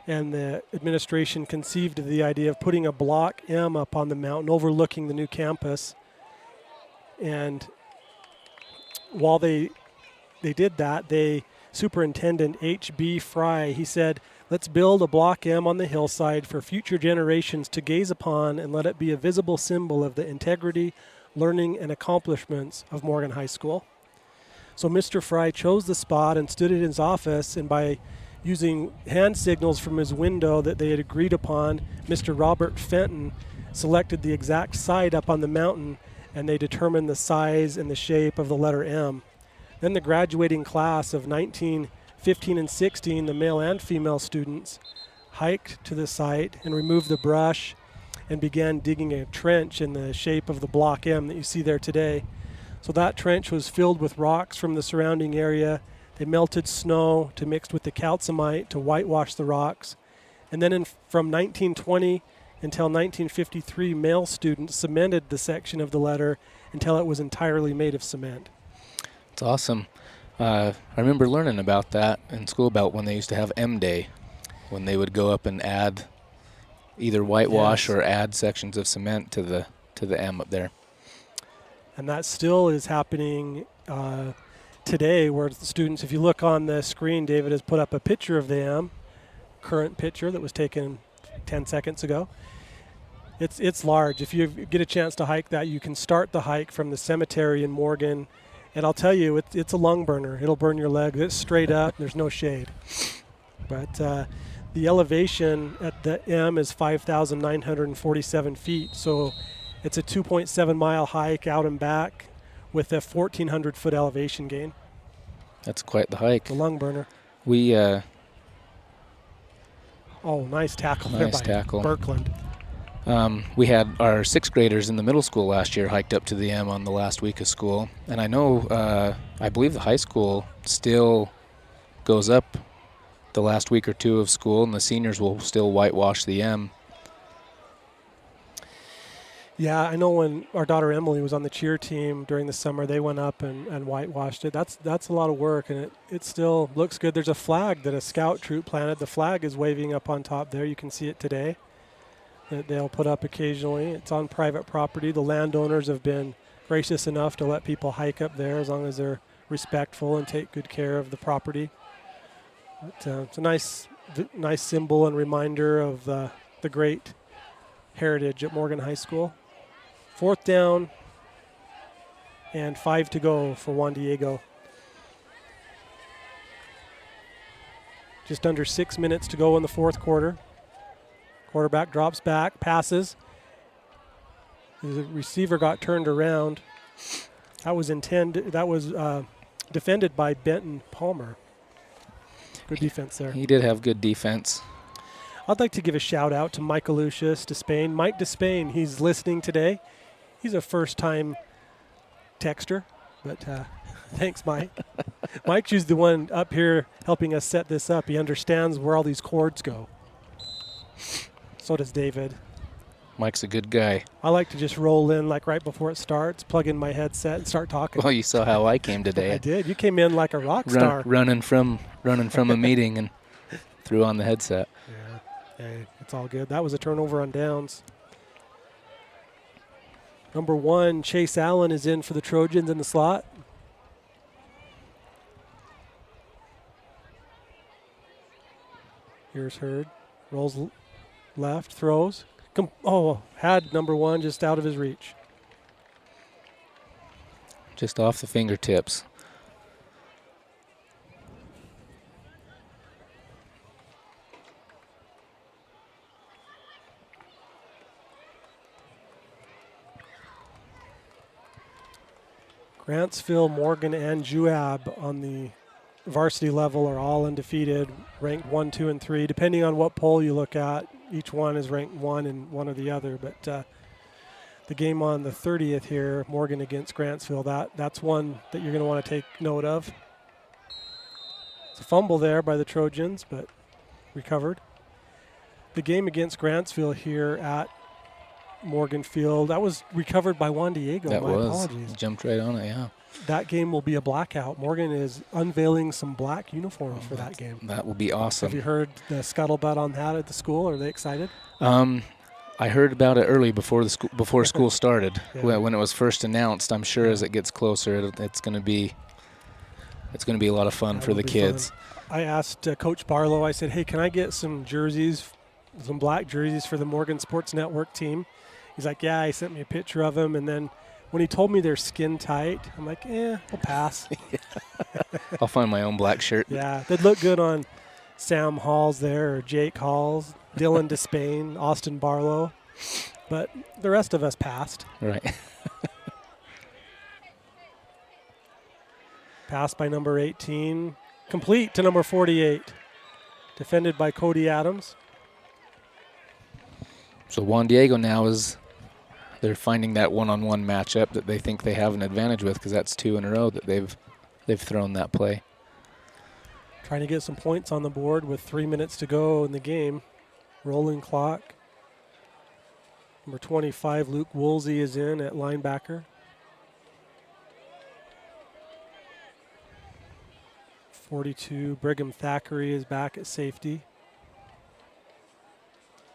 and the administration conceived of the idea of putting a block M up on the mountain overlooking the new campus. And while they did that, Superintendent H.B. Fry, he said, "Let's build a block M on the hillside for future generations to gaze upon, and let it be a visible symbol of the integrity, learning, and accomplishments of Morgan High School." So Mr. Fry chose the spot and stood in his office, and by using hand signals from his window that they had agreed upon, Mr. Robert Fenton selected the exact site up on the mountain, and they determined the size and the shape of the letter M. Then the graduating class of 1915 and 16, the male and female students, hiked to the site and removed the brush and began digging a trench in the shape of the block M that you see there today. So that trench was filled with rocks from the surrounding area. They melted snow to mix with the calcimite to whitewash the rocks. And then from 1920 Until 1953, male students cemented the section of the letter until it was entirely made of cement. It's awesome. I remember learning about that in school, about when they used to have M Day, when they would go up and add either whitewash or add sections of cement to the M up there. And that still is happening today, where the students, if you look on the screen, David has put up a picture of the M, current picture that was taken 10 seconds ago. It's large. If you get a chance to hike that, you can start the hike from the cemetery in Morgan. And I'll tell you, it's a lung burner. It'll burn your leg. It's straight up. There's no shade. But the elevation at the M is 5,947 feet. So it's a 2.7-mile hike out and back with a 1,400-foot elevation gain. That's quite the hike. The lung burner. We nice tackle nice there by tackle. Birkland. We had our sixth graders in the middle school last year hiked up to the M on the last week of school. And I know, I believe the high school still goes up the last week or two of school, and the seniors will still whitewash the M. Yeah, I know when our daughter Emily was on the cheer team during the summer, they went up and whitewashed it. That's a lot of work, and it still looks good. There's a flag that a scout troop planted. The flag is waving up on top there. You can see it today. That they'll put up occasionally. It's on private property. The landowners have been gracious enough to let people hike up there as long as they're respectful and take good care of the property. But, it's a nice symbol and reminder of the great heritage at Morgan High School. 4th down and 5 to go for Juan Diego. Just under 6 minutes to go in the fourth quarter. Quarterback drops back, passes. The receiver got turned around. That was defended by Benton Palmer. Good defense there. He did have good defense. I'd like to give a shout out to Mike Lucius Despain. Mike Despain, he's listening today. He's a first-time texter, but thanks, Mike. Mike's usually the one up here helping us set this up. He understands where all these chords go. So does David. Mike's a good guy. I like to just roll in like right before it starts, plug in my headset, and start talking. Well, you saw how I came today. I did. You came in like a rock star. Running from a meeting and threw on the headset. Yeah, hey, it's all good. That was a turnover on downs. Number 1, Chase Allen is in for the Trojans in the slot. Here's Hurd. Rolls left, throws. Had number 1 just out of his reach. Just off the fingertips. Grantsville, Morgan, and Juab on the varsity level are all undefeated, ranked 1, 2, and 3. Depending on what poll you look at, each one is ranked 1 in one or the other. But the game on the 30th here, Morgan against Grantsville, that's one that you're going to want to take note of. It's a fumble there by the Trojans, but recovered. The game against Grantsville here at Morgan Field, that was recovered by Juan Diego. Apologies. Jumped right on it, yeah. That game will be a blackout. Morgan is unveiling some black uniforms for that game. That will be awesome. Have you heard the scuttlebutt on that at the school? Are they excited? I heard about it early before school started. Yeah. When it was first announced. I'm sure as it gets closer, it's going to be a lot of fun for the kids. Fun. I asked Coach Barlow. I said, "Hey, can I get some jerseys, some black jerseys for the Morgan Sports Network team?" He's like, "Yeah." He sent me a picture of them, and then when he told me they're skin tight, I'm like, we'll pass. I'll find my own black shirt. Yeah, they'd look good on Sam Halls there, or Jake Halls, Dylan Despain, Austin Barlow. But the rest of us passed. Right. Pass by number 18. Complete to number 48. Defended by Cody Adams. So Juan Diego now they're finding that one-on-one matchup that they think they have an advantage with, because that's 2 in a row that they've thrown that play. Trying to get some points on the board with 3 minutes to go in the game. Rolling clock. Number 25, Luke Woolsey, is in at linebacker. 42, Brigham Thackeray is back at safety.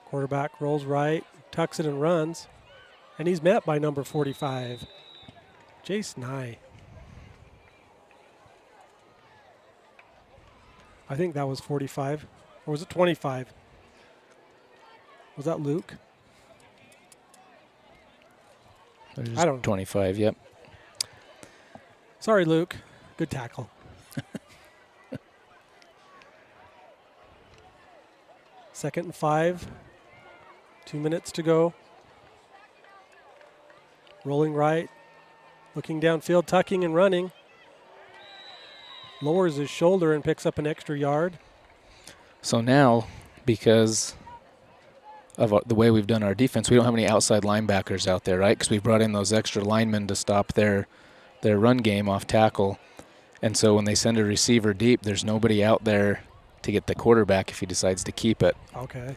Quarterback rolls right, tucks it and runs. And he's met by number 45, Jace Nye. I think that was 45. Or was it 25? Was that Luke? I don't know. 25, yep. Sorry, Luke. Good tackle. Second and 5. 2 minutes to go. Rolling right. Looking downfield, tucking and running. Lowers his shoulder and picks up an extra yard. So now, because of the way we've done our defense, we don't have any outside linebackers out there, right? Because we brought in those extra linemen to stop their run game off tackle. And so when they send a receiver deep, there's nobody out there to get the quarterback if he decides to keep it. Okay.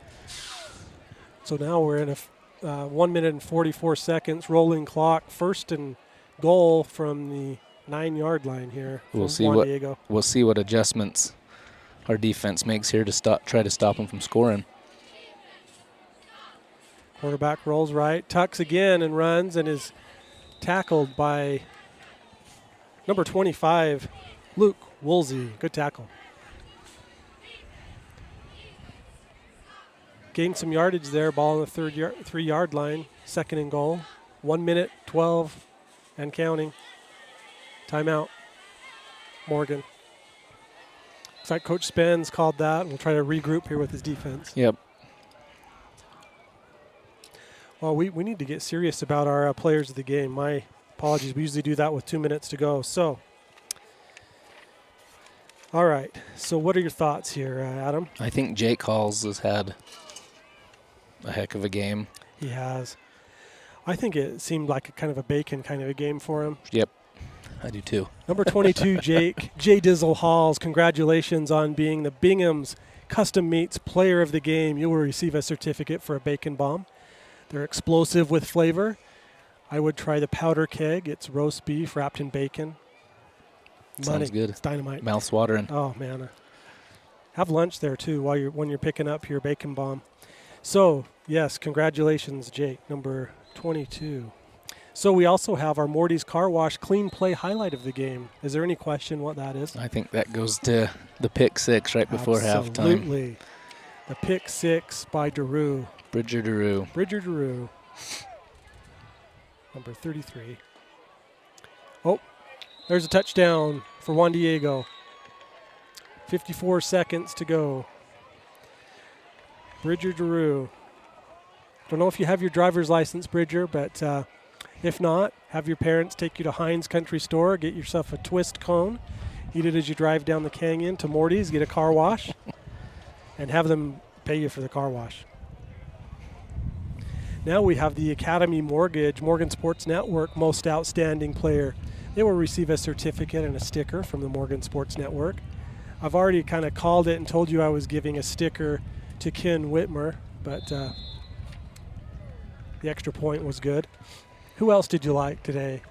So now we're in a 1 minute and 44 seconds rolling clock. First and goal from the 9-yard line here. We'll see Juan Diego. We'll see what adjustments our defense makes here to try to stop them from scoring. Quarterback rolls right, tucks again and runs and is tackled by number 25, Luke Woolsey. Good tackle. Gained some yardage there, ball on the 3-yard line, second and goal. 1 minute, 12 and counting. Timeout. Morgan. Looks like Coach Spence called that. We'll try to regroup here with his defense. Yep. Well, we need to get serious about our players of the game. My apologies. We usually do that with 2 minutes to go. So, all right. So what are your thoughts here, Adam? I think Jake Halls has had a heck of a game. He has. I think it seemed like a kind of a Bacon kind of a game for him. Yep, I do too. Number 22, Jake. J. Dizzle Halls, congratulations on being the Bingham's Custom Meats Player of the Game. You will receive a certificate for a bacon bomb. They're explosive with flavor. I would try the powder keg. It's roast beef wrapped in bacon. Sounds good. It's dynamite. Mouth's watering. Oh, man. Have lunch there, too, when you're picking up your bacon bomb. So, yes, congratulations, Jake, number 22. So we also have our Morty's Car Wash Clean Play highlight of the game. Is there any question what that is? I think that goes to the pick six right before halftime. Absolutely. The pick six by Daru. Bridger Daru. Bridger Daru. Number 33. Oh, there's a touchdown for Juan Diego. 54 seconds to go. Bridger Daru. Don't know if you have your driver's license, Bridger, but if not, have your parents take you to Heinz Country Store, get yourself a twist cone, eat it as you drive down the canyon to Morty's, get a car wash, and have them pay you for the car wash. Now we have the Academy Mortgage, Morgan Sports Network Most Outstanding Player. They will receive a certificate and a sticker from the Morgan Sports Network. I've already kind of called it and told you I was giving a sticker to Ken Whitmer, but the extra point was good. Who else did you like today?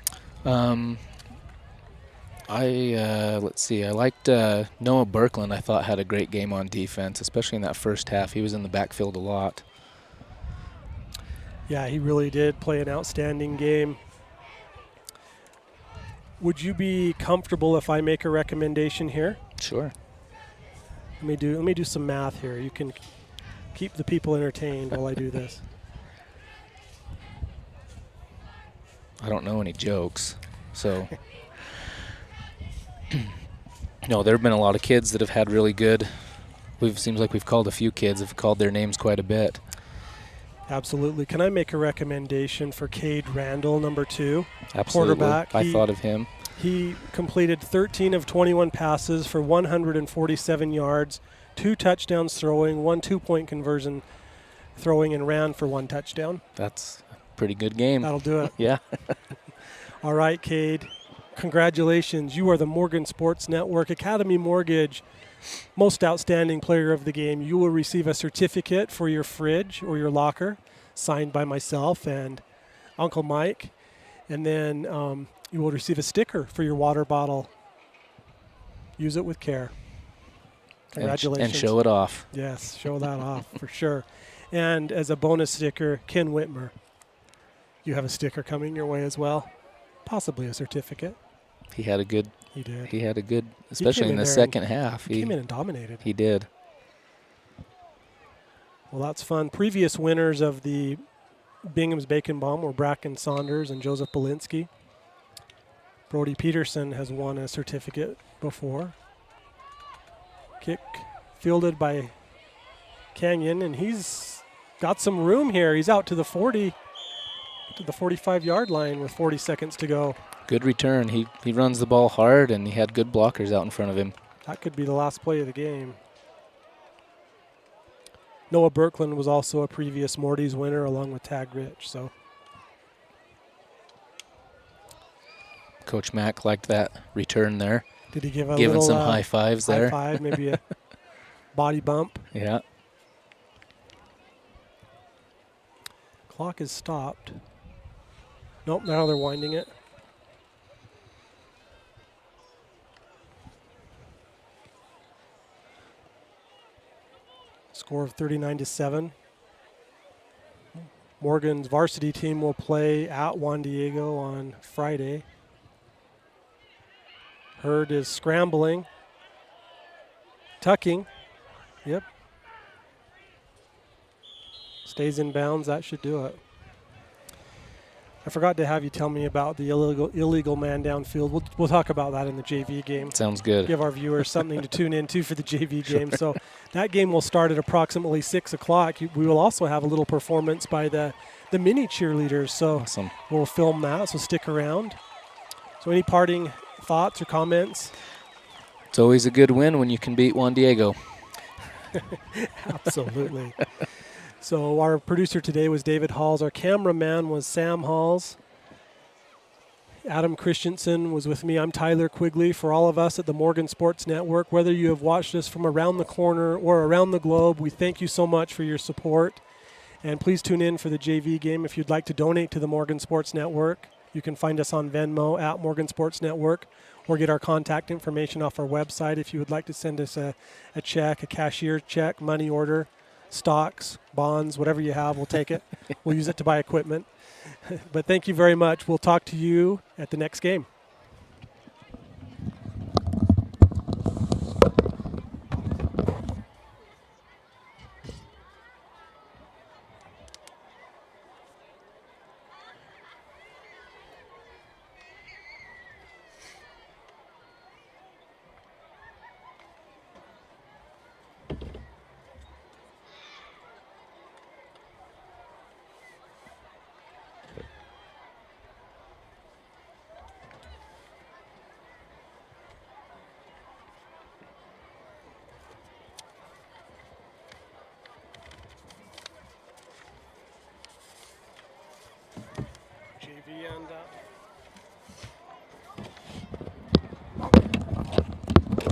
Let's see. I liked Noah Birkland. I thought had a great game on defense, especially in that first half. He was in the backfield a lot. Yeah, he really did play an outstanding game. Would you be comfortable if I make a recommendation here? Sure. Let me do some math here. You can keep the people entertained while I do this. I don't know any jokes, so. No, there have been a lot of kids that have had really good. Seems like we've called a few kids, have called their names quite a bit. Absolutely. Can I make a recommendation for Cade Randall, number 2? Absolutely. Quarterback. I thought of him. He completed 13 of 21 passes for 147 yards, 2 touchdowns throwing, 1 2-point conversion throwing, and ran for 1 touchdown. That's a pretty good game. That'll do it. Yeah. All right, Cade. Congratulations. You are the Morgan Sports Network Academy Mortgage Most Outstanding Player of the Game. You will receive a certificate for your fridge or your locker, signed by myself and Uncle Mike. And then you will receive a sticker for your water bottle. Use it with care. Congratulations. And show it off. Yes, show that off for sure. And as a bonus sticker, Ken Whitmer, you have a sticker coming your way as well. Possibly a certificate. He had a good, He did. he had a good, especially in the second half. He came in and dominated. He did. Well, that's fun. Previous winners of the Bingham's Bacon Bomb were Bracken Saunders and Joseph Belinsky. Brody Peterson has won a certificate before. Kick fielded by Canyon, and he's got some room here. He's out to the 40, to the 45-yard line with 40 seconds to go. Good return. He runs the ball hard, and he had good blockers out in front of him. That could be the last play of the game. Noah Birkland was also a previous Morty's winner along with Tag Rich. So Coach Mack liked that return there. did he give a Giving little some high fives there? High five, maybe a body bump. Yeah. Clock is stopped. Nope, now they're winding it. Score of 39-7. Morgan's varsity team will play at Juan Diego on Friday. Hurd is scrambling. Tucking. Yep. Stays in bounds. That should do it. I forgot to have you tell me about the illegal man downfield. We'll talk about that in the JV game. Sounds good. Give our viewers something to tune in to for the JV game. So that game will start at approximately 6 o'clock. We will also have a little performance by the mini cheerleaders. So Awesome. We'll film that, so stick around. So any parting thoughts or comments? It's always a good win when you can beat Juan Diego. Absolutely. So our producer today was David Halls. Our cameraman was Sam Halls. Adam Christensen was with me. I'm Tyler Quigley. For all of us at the Morgan Sports Network, whether you have watched us from around the corner or around the globe, we thank you so much for your support. And please tune in for the JV game if you'd like to donate to the Morgan Sports Network. You can find us on Venmo at Morgan Sports Network or get our contact information off our website if you would like to send us a check, a cashier check, money order, stocks, bonds, whatever you have, we'll take it. We'll use it to buy equipment. But thank you very much. We'll talk to you at the next game.